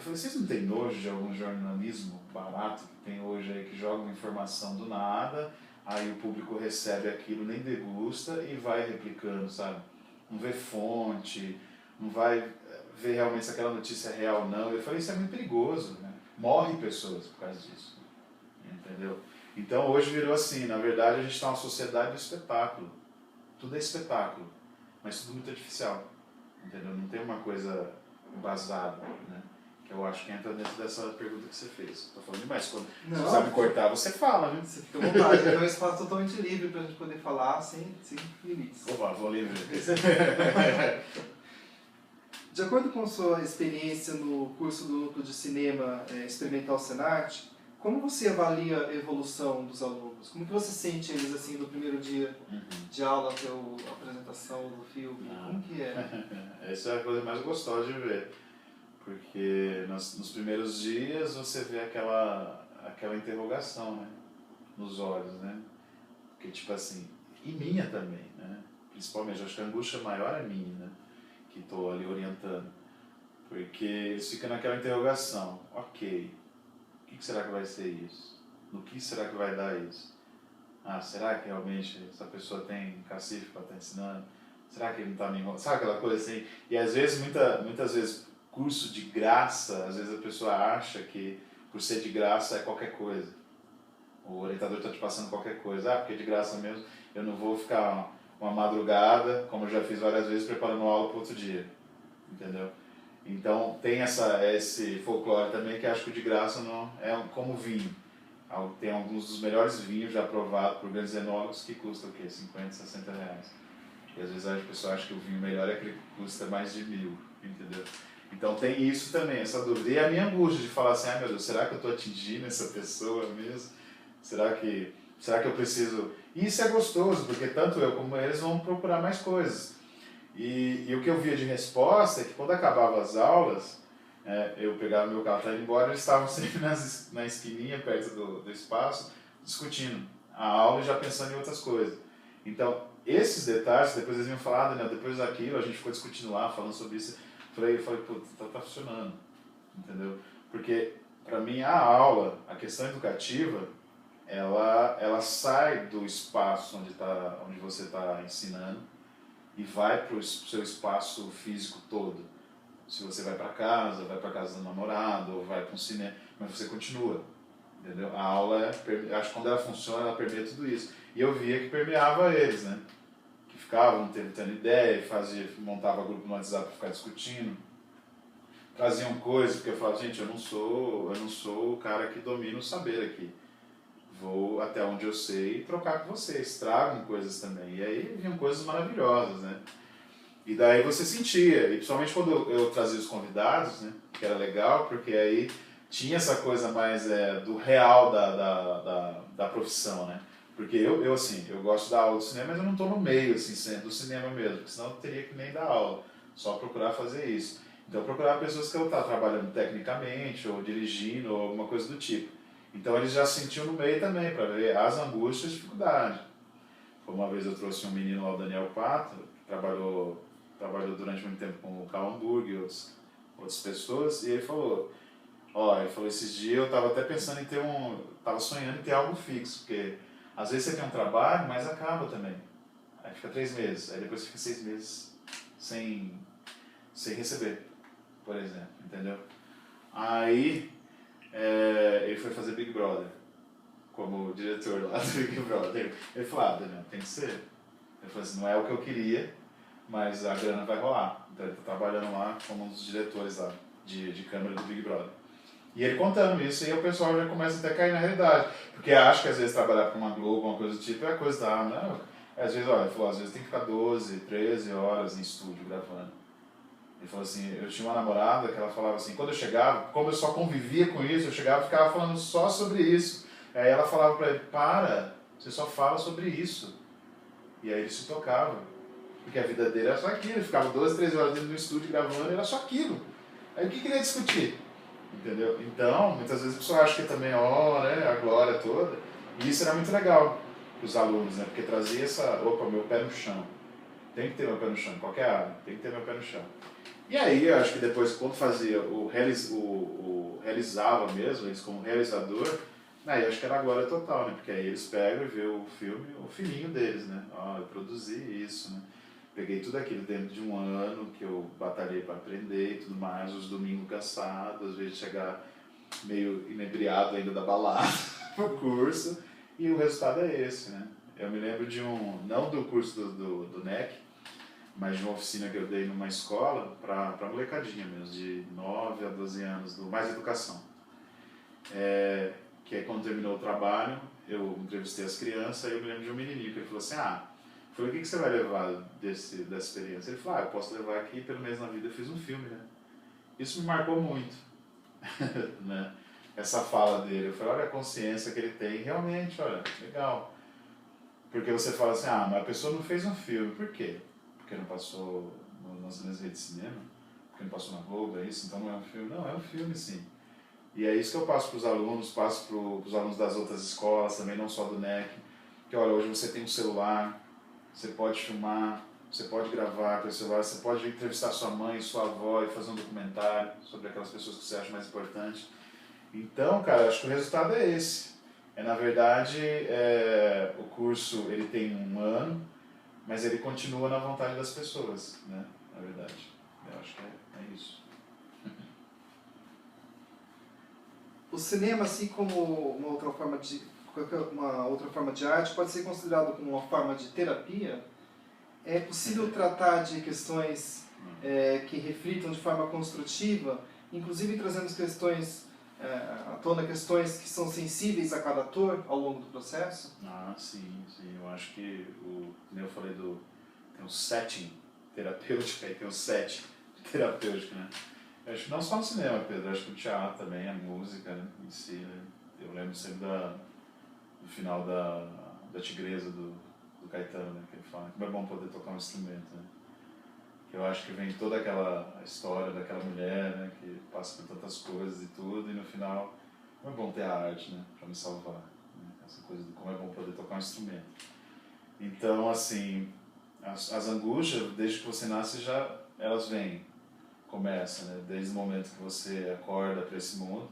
vocês não têm nojo de algum jornalismo barato que tem hoje aí, que joga uma informação do nada, aí o público recebe aquilo, nem degusta e vai replicando, sabe? Não vê fonte, não vai ver realmente se aquela notícia é real ou não. Eu falei, isso é muito perigoso, né? Morrem pessoas por causa disso, entendeu? Então hoje virou assim, na verdade a gente está numa sociedade do espetáculo. Tudo é espetáculo, mas tudo muito artificial, entendeu? Não tem uma coisa embasada, né? Que eu acho que entra dentro dessa pergunta que você fez. Estou falando demais, quando você sabe cortar, você fala, né? Você fica à vontade, é um espaço totalmente livre para a gente poder falar sem limites. Opa, vou livre. De acordo com sua experiência no curso do Núcleo de Cinema Experimental Senart, como você avalia a evolução dos alunos? Como que você sente eles assim no primeiro dia de aula até a apresentação do filme? Como que é? Essa é a coisa mais gostosa de ver, porque nos primeiros dias você vê aquela interrogação, né, nos olhos, né? Porque tipo assim, e minha também, né? Principalmente, acho que a angústia maior é minha, né? Que estou ali orientando, porque eles ficam naquela interrogação, ok, o que será que vai ser isso? No que será que vai dar isso? Será que realmente essa pessoa tem cacife para estar ensinando? Será que ele não está me enrolando? Sabe aquela coisa assim? E às vezes, muitas vezes, curso de graça, às vezes a pessoa acha que por ser de graça é qualquer coisa. O orientador está te passando qualquer coisa. Ah, porque é de graça mesmo, eu não vou ficar uma madrugada, como eu já fiz várias vezes, preparando aula para outro dia. Entendeu? Então tem esse folclore também que acho que o de graça não é como vinho. Tem alguns dos melhores vinhos já provados por grandes enólogos que custam o quê? 50, 60 reais. E às vezes a pessoa acha que o vinho melhor é aquele que custa mais de 1.000, entendeu? Então tem isso também, essa dúvida. E a minha angústia de falar assim, meu Deus, será que eu estou atingindo essa pessoa mesmo? Será que eu preciso... E isso é gostoso, porque tanto eu como eles vão procurar mais coisas. E o que eu via de resposta é que quando acabava as aulas, eu pegava meu carro para ir embora, eles estavam sempre na esquininha, perto do espaço, discutindo a aula e já pensando em outras coisas. Então, esses detalhes, depois eles iam falar, Daniel, depois daquilo, a gente ficou discutindo lá, falando sobre isso. Eu falei, pô, tá funcionando, entendeu? Porque, para mim, a aula, a questão educativa, ela sai do espaço onde você está ensinando e vai para o seu espaço físico todo. Se você vai para casa do namorado, ou vai para um cinema, mas você continua, entendeu? A aula, acho que quando ela funciona, ela permeia tudo isso. E eu via que permeava eles, né? Que ficavam tendo ideia, montava grupo no WhatsApp para ficar discutindo. Traziam coisas, porque eu falava, gente, eu não sou o cara que domina o saber aqui. Vou até onde eu sei trocar com vocês, tragam coisas também. E aí vinham coisas maravilhosas, né? E daí você sentia, e principalmente quando eu trazia os convidados, né? Que era legal, porque aí tinha essa coisa mais do real da profissão, né? Porque eu assim, eu gosto da aula do cinema, mas eu não estou no meio, assim, do cinema mesmo, porque senão eu teria que nem dar aula, só procurar fazer isso. Então eu procurava pessoas que eu estava trabalhando tecnicamente, ou dirigindo, ou alguma coisa do tipo. Então eles já se sentiam no meio também, para ver as angústias e dificuldades. Uma vez eu trouxe um menino lá, o Daniel Pato, que trabalhou durante muito tempo com o Karl Hamburg e outras pessoas, e ele falou, esses dias eu estava até pensando em estava sonhando em ter algo fixo, porque às vezes você tem um trabalho, mas acaba também. Aí fica 3 meses, aí depois fica 6 meses sem receber, por exemplo, entendeu? Aí ele foi fazer Big Brother, como diretor lá do Big Brother. Ele falou, Daniel, tem que ser. Ele falou assim, não é o que eu queria, mas a grana vai rolar. Então ele está trabalhando lá como um dos diretores lá de câmera do Big Brother. E ele contando isso, e o pessoal já começa até a cair na realidade. Porque acha que às vezes trabalhar para uma Globo, uma coisa do tipo, é coisa não. Às vezes, ele falou, às vezes tem que ficar 12, 13 horas em estúdio gravando. Ele falou assim, eu tinha uma namorada que ela falava assim, quando eu chegava, como eu só convivia com isso, eu chegava e ficava falando só sobre isso. Aí ela falava para ele, você só fala sobre isso. E aí ele se tocava. Porque a vida dele era só aquilo, ele ficava 12, 13 horas dentro do estúdio gravando, era só aquilo. Aí o que queria discutir? Entendeu? Então, muitas vezes a pessoa acha que também, né, a glória toda. E isso era muito legal para os alunos, né? Porque trazia meu pé no chão. Tem que ter meu pé no chão, em qualquer área, tem que ter meu pé no chão. E aí, eu acho que depois, quando fazia realizava mesmo, eles como realizador, aí eu acho que era a glória total, né? Porque aí eles pegam e vê o filme, o filhinho deles, né? Eu produzi isso, né? Peguei tudo aquilo dentro de um ano que eu batalhei para aprender e tudo mais, os domingos cansados, às vezes chegar meio inebriado ainda da balada pro curso, e o resultado é esse, né? Eu me lembro não do curso do NEC, mas de uma oficina que eu dei numa escola para molecadinha mesmo, de 9 a 12 anos, do Mais Educação. Que aí quando terminou o trabalho, eu entrevistei as crianças, e eu me lembro de um menininho que ele falou assim, o que você vai levar dessa experiência? Ele falou, eu posso levar aqui, pelo menos na vida eu fiz um filme, né? Isso me marcou muito, né? Essa fala dele, eu falei, olha a consciência que ele tem, realmente, olha, legal. Porque você fala assim, mas a pessoa não fez um filme, por quê? Porque não passou nas grandes redes de cinema? Porque não passou na Globo, é isso? Então não é um filme? Não, é um filme sim. E é isso que eu passo para os alunos, passo para os alunos das outras escolas, também não só do NEC, que olha, hoje você tem um celular, você pode filmar, você pode gravar com o celular, você pode entrevistar sua mãe, sua avó e fazer um documentário sobre aquelas pessoas que você acha mais importantes. Então, cara, acho que o resultado é esse. Na verdade, o curso ele tem 1 ano, mas ele continua na vontade das pessoas, né? Na verdade. Eu acho que é isso. o cinema, assim como qualquer uma outra forma de arte, pode ser considerado como uma forma de terapia? É possível tratar de questões que reflitam de forma construtiva, inclusive trazendo questões à tona, questões que são sensíveis a cada ator ao longo do processo? Ah, sim, sim. Eu acho que, como eu falei, tem um setting terapêutico, aí tem um set terapêutico, né? Eu acho que não só no cinema, Pedro, eu acho que o teatro também, a música, né, em si, né? Eu lembro sempre do final da Tigresa, do Caetano, né? Que ele fala como é bom poder tocar um instrumento, né? Eu acho que vem toda aquela história daquela mulher, né? Que passa por tantas coisas e tudo, e no final, como é bom ter a arte, né? Pra me salvar, né? Essa coisa de como é bom poder tocar um instrumento. Então, assim, as angústias, desde que você nasce, já elas vêm, começam, né? Desde o momento que você acorda para esse mundo,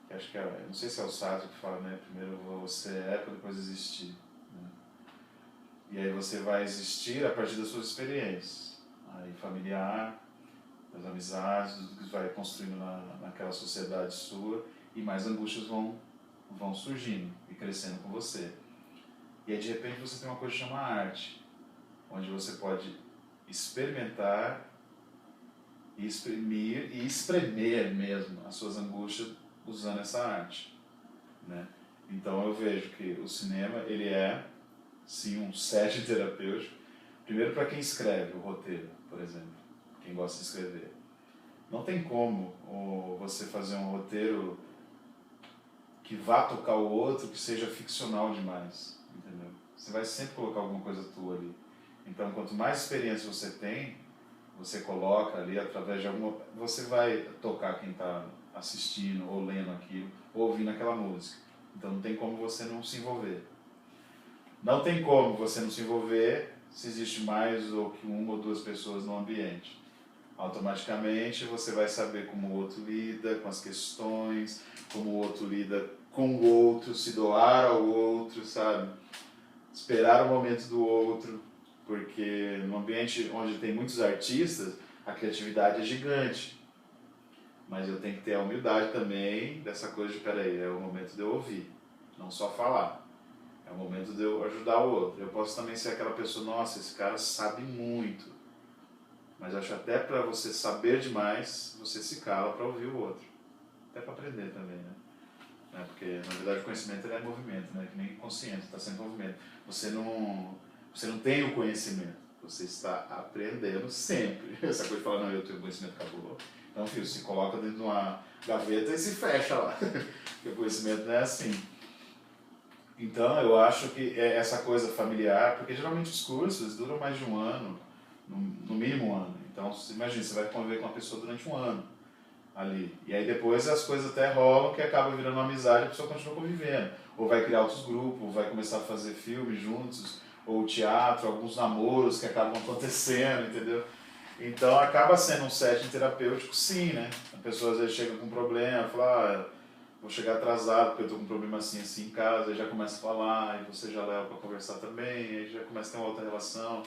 que acho que não sei se é o Sartre que fala, né? Primeiro você é para depois existir, né? E aí você vai existir a partir das suas experiências, aí familiar, das amizades, do que vai construindo naquela sociedade sua, e mais angústias vão surgindo e crescendo com você. E aí de repente você tem uma coisa que chama arte, onde você pode experimentar e exprimir e espremer mesmo as suas angústias usando essa arte, né? Então eu vejo que o cinema, ele é sim um set terapêutico, primeiro para quem escreve o roteiro, por exemplo, quem gosta de escrever. Não tem como você fazer um roteiro que vá tocar o outro, que seja ficcional demais, entendeu? Você vai sempre colocar alguma coisa tua ali. Então, quanto mais experiência você tem, você coloca ali através de alguma... Você vai tocar quem está assistindo, ou lendo aquilo, ou ouvindo aquela música. Então, não tem como você não se envolver. Não tem como você não se envolver se existe mais ou que uma ou duas pessoas no ambiente. Automaticamente você vai saber como o outro lida com as questões, como o outro lida com o outro, se doar ao outro, sabe? Esperar o momento do outro, porque no ambiente onde tem muitos artistas, a criatividade é gigante. Mas eu tenho que ter a humildade também dessa coisa de, peraí, é o momento de eu ouvir, não só falar. É o momento de eu ajudar o outro. Eu posso também ser aquela pessoa, nossa, esse cara sabe muito. Mas acho até para você saber demais, você se cala para ouvir o outro. Até para aprender também, né? Porque, na verdade, o conhecimento ele é movimento, né? Que nem consciente, está sempre em movimento. Você não tem o conhecimento, você está aprendendo sempre. Essa coisa de falar, não, eu tenho conhecimento, acabou. Então, filho, se coloca dentro de uma gaveta e se fecha lá. Porque o conhecimento não é assim. Então, eu acho que é essa coisa familiar, porque geralmente os cursos duram mais de um ano, no mínimo um ano. Então, imagina, você vai conviver com uma pessoa durante um ano ali. E aí depois as coisas até rolam que acaba virando uma amizade e a pessoa continua convivendo. Ou vai criar outros grupos, vai começar a fazer filmes juntos, ou teatro, alguns namoros que acabam acontecendo, entendeu? Então acaba sendo um setting terapêutico, sim, né? A pessoa às vezes chega com um problema, fala, vou chegar atrasado porque eu tô com um problema assim em casa, aí já começa a falar, e você já leva para conversar também, aí já começa a ter uma outra relação.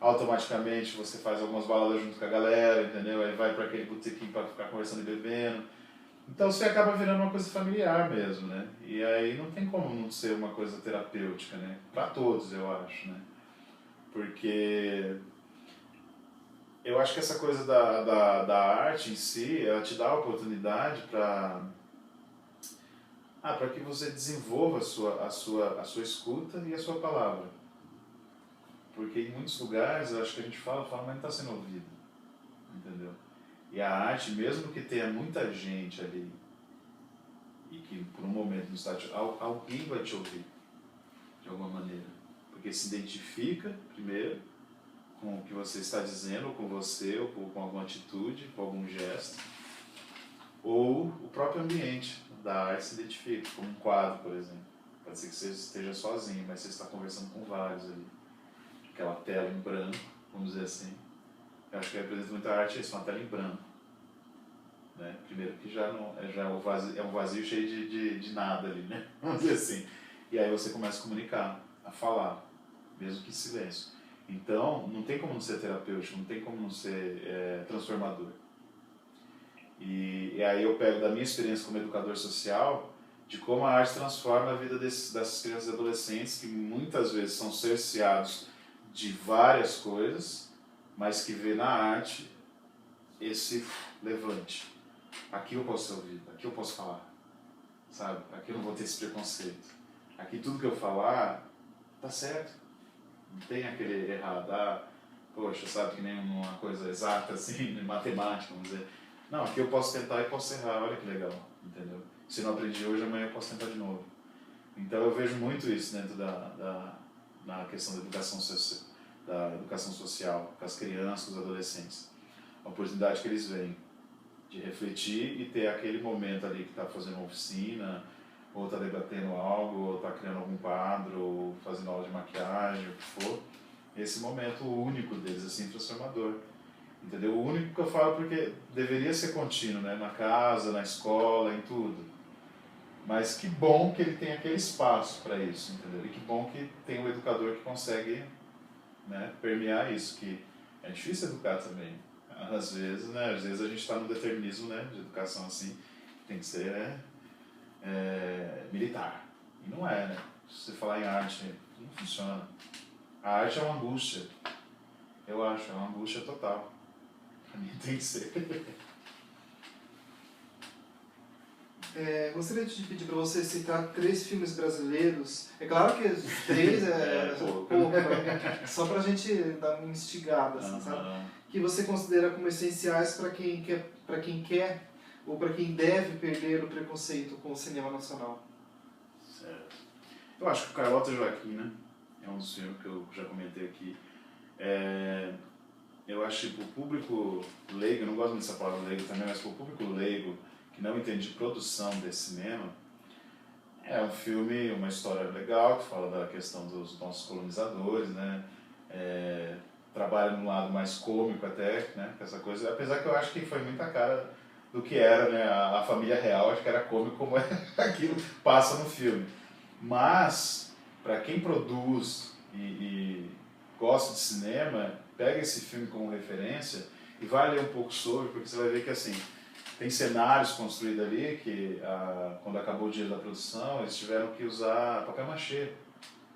Automaticamente você faz algumas baladas junto com a galera, entendeu? Aí vai para aquele botequim para ficar conversando e bebendo. Então você acaba virando uma coisa familiar mesmo, né? E aí não tem como não ser uma coisa terapêutica, né? Para todos, eu acho, né? Porque eu acho que essa coisa da arte em si, ela te dá a oportunidade para que você desenvolva a sua escuta e a sua palavra. Porque em muitos lugares, eu acho que a gente fala, mas não está sendo ouvido, entendeu? E a arte, mesmo que tenha muita gente ali, e que por um momento não está alguém vai te ouvir, de alguma maneira. Porque se identifica, primeiro, com o que você está dizendo, ou com você, ou com alguma atitude, com algum gesto, ou o próprio ambiente da arte se identifica, como um quadro, por exemplo. Pode ser que você esteja sozinho, mas você está conversando com vários ali. Aquela tela em branco, vamos dizer assim. Eu acho que representa muita arte isso, uma tela em branco. Né? Primeiro que já é um vazio cheio de nada ali, né? Vamos dizer assim. E aí você começa a comunicar, a falar, mesmo que em silêncio. Então, não tem como não ser terapêutico, não tem como não ser transformador. E aí eu pego da minha experiência como educador social, de como a arte transforma a vida dessas crianças e adolescentes que muitas vezes são cerceados de várias coisas, mas que vê na arte esse levante. Aqui eu posso ser ouvido, aqui eu posso falar, sabe? Aqui eu não vou ter esse preconceito. Aqui tudo que eu falar tá certo. Não tem aquele errado. Ah, poxa, sabe, que nem uma coisa exata assim, matemática, vamos dizer. Não, aqui eu posso tentar e posso errar, olha que legal, entendeu? Se não aprendi hoje, amanhã eu posso tentar de novo. Então eu vejo muito isso dentro na questão da educação social, com as crianças, com os adolescentes. A oportunidade que eles veem de refletir e ter aquele momento ali que está fazendo uma oficina, ou está debatendo algo, ou está criando algum quadro, ou fazendo aula de maquiagem, o que for. Esse momento único deles, assim, transformador. Entendeu? O único que eu falo porque deveria ser contínuo, né? Na casa, na escola, em tudo. Mas que bom que ele tem aquele espaço para isso, entendeu? E que bom que tem um educador que consegue, né, permear isso, que é difícil educar também. Às vezes a gente está no determinismo, né, de educação assim, tem que ser, né, militar. E não é, né? Se você falar em arte, não funciona. A arte é uma angústia, eu acho, é uma angústia total. Pra mim tem que ser. Gostaria de pedir para você citar 3 filmes brasileiros. É claro que os 3 é pouco, só para a gente dar uma instigada, assim, sabe? Que você considera como essenciais para quem quer ou para quem deve perder o preconceito com o cinema nacional. Certo. Eu acho que o Carlota Joaquim, né? É um dos filmes que eu já comentei aqui. Eu acho que para o público leigo, eu não gosto muito dessa palavra leigo também, mas para o público leigo que não entende de produção desse cinema, é um filme, uma história legal, que fala da questão dos nossos colonizadores, né? Trabalha num lado mais cômico até, né? Essa coisa, apesar que eu acho que foi muita cara do que era, né? A família real, acho que era cômico como aquilo passa no filme. Mas, para quem produz e gosta de cinema, pega esse filme como referência e vai ler um pouco sobre, porque você vai ver que assim, tem cenários construídos ali que quando acabou o dinheiro da produção, eles tiveram que usar papel machê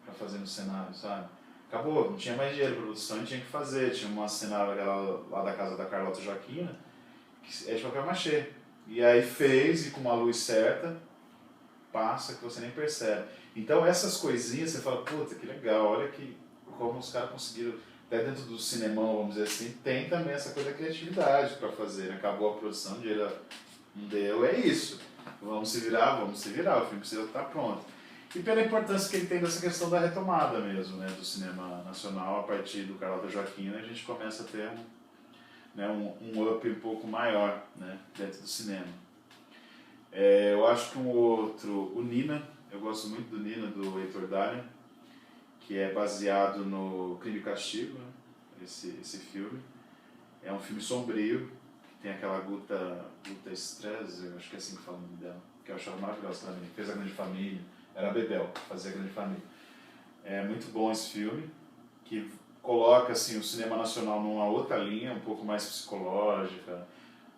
para fazer no cenário, sabe? Acabou, não tinha mais dinheiro para produção e tinha que fazer. Tinha uma cenário lá da casa da Carlota Joaquina, que é de papel machê. E aí fez, e com uma luz certa, passa que você nem percebe. Então essas coisinhas, você fala, puta, que legal, olha como os caras conseguiram, até dentro do cinemão, vamos dizer assim, tem também essa coisa da criatividade para fazer. Né? Acabou a produção, o dinheiro não deu, é isso. Vamos se virar, o filme precisa estar pronto. E pela importância que ele tem dessa questão da retomada mesmo, né, do cinema nacional, a partir do Carlota Joaquina, a gente começa a ter um up um pouco maior, né, dentro do cinema. Eu acho que um outro, o Nina, eu gosto muito do Nina, do Heitor Dalia, que é baseado no Crime e Castigo, né, esse filme. É um filme sombrio, que tem aquela Guta Strezz, eu acho que é assim que fala o nome dela, que eu achava maravilhosa também, fez A Grande Família. Era a Bebel, que fazia A Grande Família. É muito bom esse filme, que coloca assim, o cinema nacional numa outra linha, um pouco mais psicológica,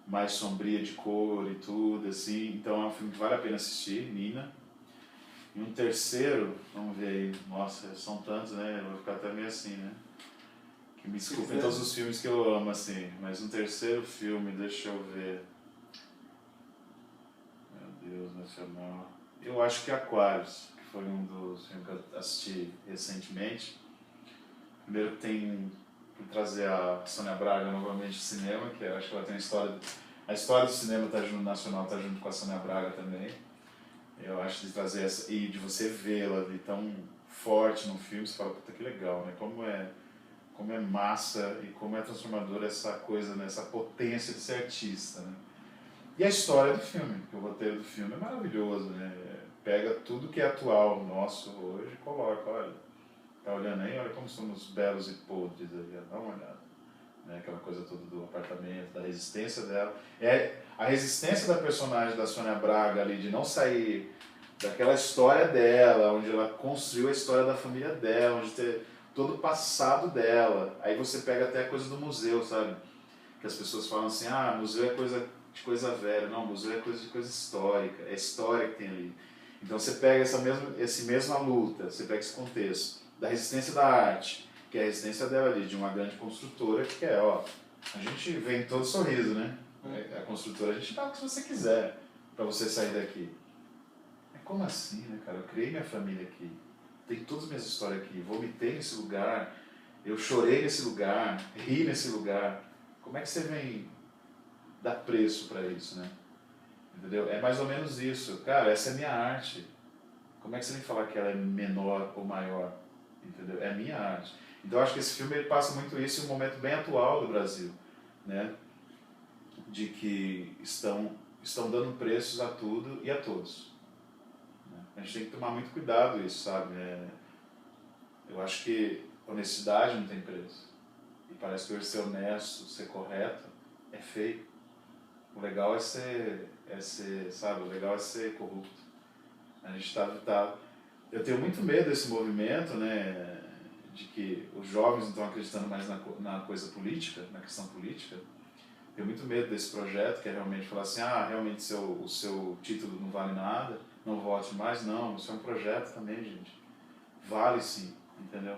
mais sombria de cor e tudo, assim. Então é um filme que vale a pena assistir, Nina. E um terceiro, vamos ver aí, nossa, são tantos, né? Eu vou ficar até meio assim, né? Que me desculpem todos os filmes que eu amo, assim. Mas um terceiro filme, deixa eu ver. Meu Deus, nacional... Eu acho que Aquários, que foi um dos filmes que eu assisti recentemente. Primeiro tem que trazer a Sônia Braga novamente ao cinema, que eu acho que ela tem a história do cinema nacional está junto com a Sônia Braga também. Eu acho de trazer essa, e de você vê-la ali tão forte no filme, você fala, puta que legal, né? Como é massa e como é transformadora essa coisa, né? Essa potência de ser artista, né? E a história do filme, que o roteiro do filme é maravilhoso, né? Pega tudo que é atual nosso hoje e coloca, olha, tá olhando aí, olha como somos belos e podres ali, dá uma olhada. Né? Aquela coisa toda do apartamento, da resistência dela. A resistência da personagem da Sônia Braga ali, de não sair daquela história dela, onde ela construiu a história da família dela, onde tem todo o passado dela. Aí você pega até a coisa do museu, sabe? Que as pessoas falam assim, museu é coisa de coisa velha, não, museu é coisa de coisa histórica, é a história que tem ali. Então você pega essa mesma luta, você pega esse contexto da resistência da arte, que é a resistência dela ali, de uma grande construtora, que é, ó, a gente vem todo sorriso, né? A construtora, a gente dá o que você quiser para você sair daqui. É como assim, né, cara? Eu criei minha família aqui, tem todas as minhas histórias aqui, vomitei nesse lugar, eu chorei nesse lugar, ri nesse lugar. Como é que você vem dar preço para isso, né? Entendeu? É mais ou menos isso. Cara, essa é a minha arte. Como é que você vem falar que ela é menor ou maior? Entendeu? É a minha arte. Então eu acho que esse filme ele passa muito isso em um momento bem atual do Brasil, né? De que estão dando preços a tudo e a todos. Né? A gente tem que tomar muito cuidado isso, sabe? Eu acho que honestidade não tem preço. E parece que hoje ser honesto, ser correto, é feio. O legal é ser sabe? O legal é ser corrupto. A gente eu tenho muito medo desse movimento, né? De que os jovens não estão acreditando mais na coisa política, na questão política. Tenho muito medo desse projeto, que é realmente falar assim, realmente o seu título não vale nada, não vote mais. Não, isso é um projeto também, gente. Vale sim, entendeu?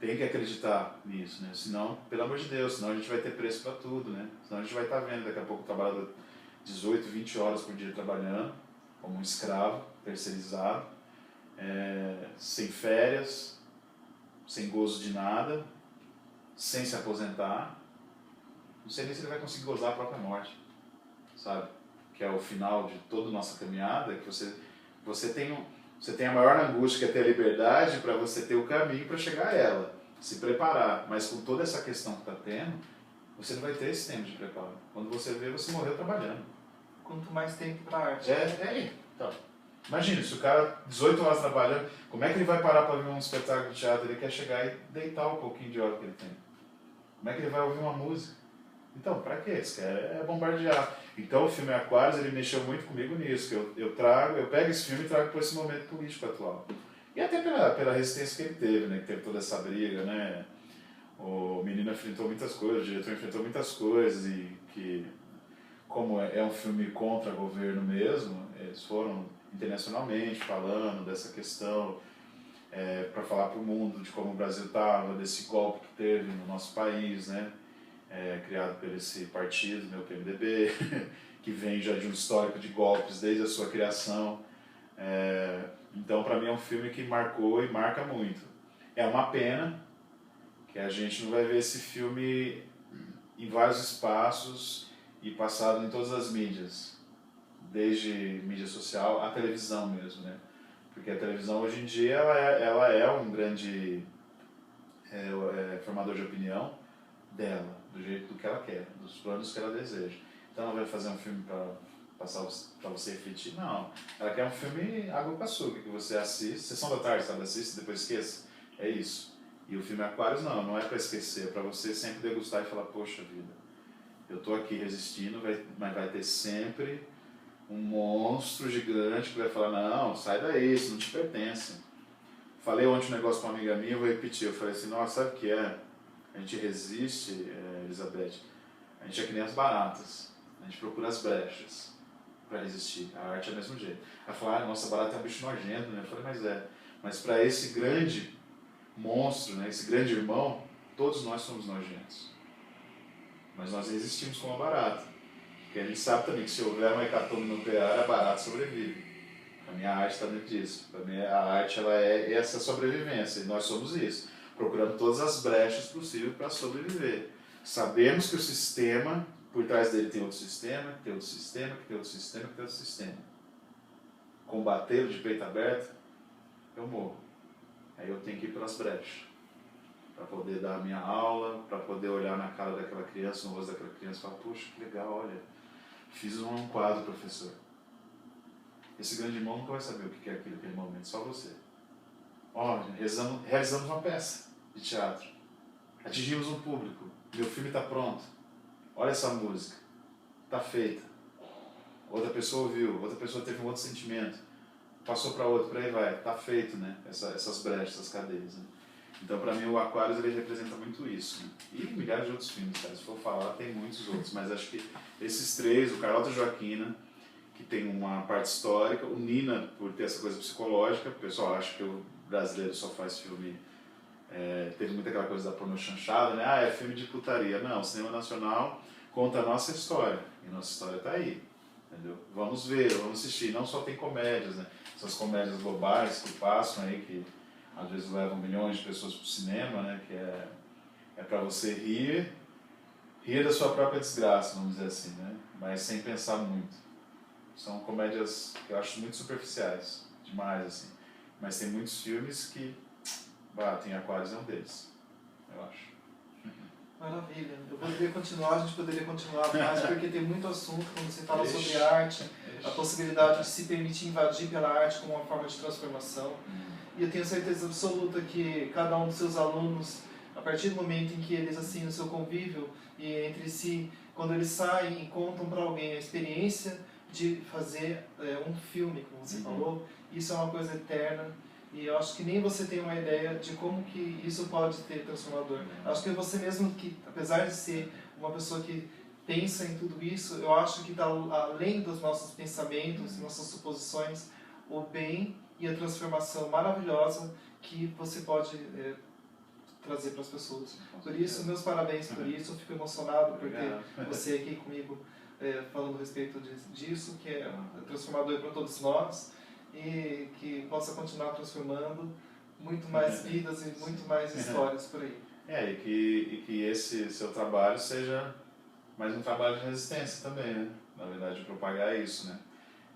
Tem que acreditar nisso, né? Senão, pelo amor de Deus, senão a gente vai ter preço para tudo, né? Senão a gente vai estar vendo daqui a pouco o trabalhador 18, 20 horas por dia trabalhando, como um escravo, terceirizado, sem férias, sem gozo de nada, sem se aposentar. Não sei nem se ele vai conseguir gozar a própria morte, sabe? Que é o final de toda a nossa caminhada, que você tem a maior angústia, que é ter a liberdade, para você ter o caminho para chegar a ela, se preparar. Mas com toda essa questão que está tendo, você não vai ter esse tempo de preparo. Quando você vê, você morreu trabalhando. Quanto mais tempo para arte. Então. Imagina, se o cara, 18 horas trabalhando, como é que ele vai parar para ver um espetáculo de teatro? Ele quer chegar e deitar um pouquinho de hora que ele tem. Como é que ele vai ouvir uma música? Então, para quê? Isso é bombardear. Então, o filme Aquários, ele mexeu muito comigo nisso, que eu pego esse filme e trago para esse momento político atual. E até pela resistência que ele teve, né? Que teve toda essa briga, né? O menino enfrentou muitas coisas, o diretor enfrentou muitas coisas, e que, como é um filme contra o governo mesmo, eles foram internacionalmente falando dessa questão, para falar para o mundo de como o Brasil estava, desse golpe que teve no nosso país, né? Criado por esse partido, né, o PMDB, que vem já de um histórico de golpes desde a sua criação. Então, para mim, é um filme que marcou e marca muito. É uma pena que a gente não vai ver esse filme em vários espaços e passado em todas as mídias, desde mídia social à televisão mesmo, né? Porque a televisão hoje em dia ela é um grande formador de opinião dela, do jeito do que ela quer, dos planos que ela deseja. Então ela vai fazer um filme para você refletir? Não. Ela quer um filme água com açúcar, que você assiste, sessão da tarde, sabe? Assiste, depois esqueça. É isso. E o filme Aquários não é para esquecer, é para você sempre degustar e falar, poxa vida, eu estou aqui resistindo, mas vai ter sempre um monstro gigante que vai falar, não, sai daí, isso não te pertence. Falei ontem um negócio com uma amiga minha, eu vou repetir, eu falei assim, nossa, sabe o que é? A gente resiste, Elizabeth, a gente é que nem as baratas, a gente procura as brechas para resistir, a arte é do mesmo jeito. Ela falou, nossa, barata é um bicho nojento, né? Eu falei, mas para esse grande monstro, né, esse grande irmão, todos nós somos nojentos. Mas nós resistimos como a barata, porque a gente sabe também que se houver uma hecatombe nuclear, a barata sobrevive. A minha arte está dentro disso, para mim a arte ela é essa sobrevivência, e nós somos isso. Procurando todas as brechas possíveis para sobreviver. Sabemos que o sistema, por trás dele tem outro sistema, que tem outro sistema, que tem outro sistema, que tem outro sistema. Combatê-lo de peito aberto, eu morro. Aí eu tenho que ir pelas brechas. Para poder dar a minha aula, para poder olhar na cara daquela criança, no rosto daquela criança e falar, poxa, que legal, olha, fiz um quadro, professor. Esse grande irmão nunca vai saber o que é aquilo naquele momento, só você. Realizamos uma peça de teatro. Atingimos um público. Meu filme está pronto. Olha essa música. Está feita. Outra pessoa ouviu, outra pessoa teve um outro sentimento. Passou para outro, por aí vai. Está feito, né? Essas brechas, essas cadeias. Né? Então, para mim, o Aquarius ele representa muito isso. Né? E milhares de outros filmes, cara. Se for falar, tem muitos outros. Mas acho que esses três, o Carlota Joaquina, que tem uma parte histórica, o Nina, por ter essa coisa psicológica, o pessoal acha que o brasileiro só faz filme... teve muita aquela coisa da pornô chanchada, né? Ah, é filme de putaria. Não, o cinema nacional conta a nossa história. E nossa história está aí. Entendeu? Vamos ver, vamos assistir. Não só tem comédias, né? Essas comédias globais que passam aí, que às vezes levam milhões de pessoas para o cinema, né? Que é para você rir da sua própria desgraça, vamos dizer assim, né? Mas sem pensar muito. São comédias que eu acho muito superficiais, demais, assim. Mas tem muitos filmes que, tem Aquarius é um deles, eu acho. Maravilha. Eu poderia continuar, a gente poderia continuar mais, porque tem muito assunto quando você fala sobre arte, a possibilidade de se permitir invadir pela arte como uma forma de transformação. E eu tenho certeza absoluta que cada um dos seus alunos, a partir do momento em que eles assinam o seu convívio e entre si, quando eles saem e contam para alguém a experiência de fazer um filme, como você falou, isso é uma coisa eterna. E eu acho que nem você tem uma ideia de como que isso pode ter transformador. Acho que você mesmo, que apesar de ser uma pessoa que pensa em tudo isso, eu acho que está além dos nossos pensamentos, nossas suposições, o bem e a transformação maravilhosa que você pode trazer para as pessoas. Por isso, meus parabéns por isso. Eu fico emocionado por ter você aqui comigo falando a respeito disso, que é transformador para todos nós. E que possa continuar transformando muito mais vidas e muito mais histórias por aí. E que esse seu trabalho seja mais um trabalho de resistência também, né? Na verdade, propagar isso, né?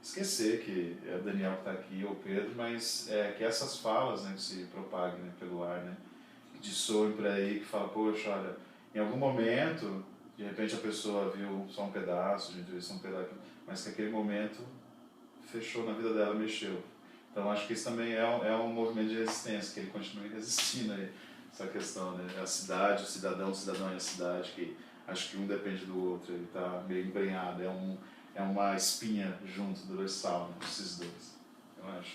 Esquecer que é o Daniel que está aqui, ou o Pedro, mas que essas falas, né, que se propaguem, né, pelo ar, né? Que dissoem por aí, que fala, poxa, olha, em algum momento, de repente a pessoa viu só um pedaço, de entrevista um pedaço, mas que aquele momento fechou na vida dela, mexeu. Então acho que isso também é um movimento de resistência, que ele continue resistindo aí, essa questão, né? A cidade, o cidadão e a cidade, que acho que um depende do outro, ele está meio embrenhado, é uma espinha junto do dorsal, né? Esses dois.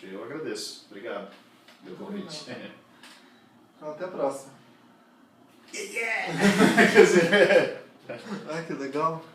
Eu agradeço, obrigado pelo convite. Então, até a próxima. Quer dizer... Ai, que legal.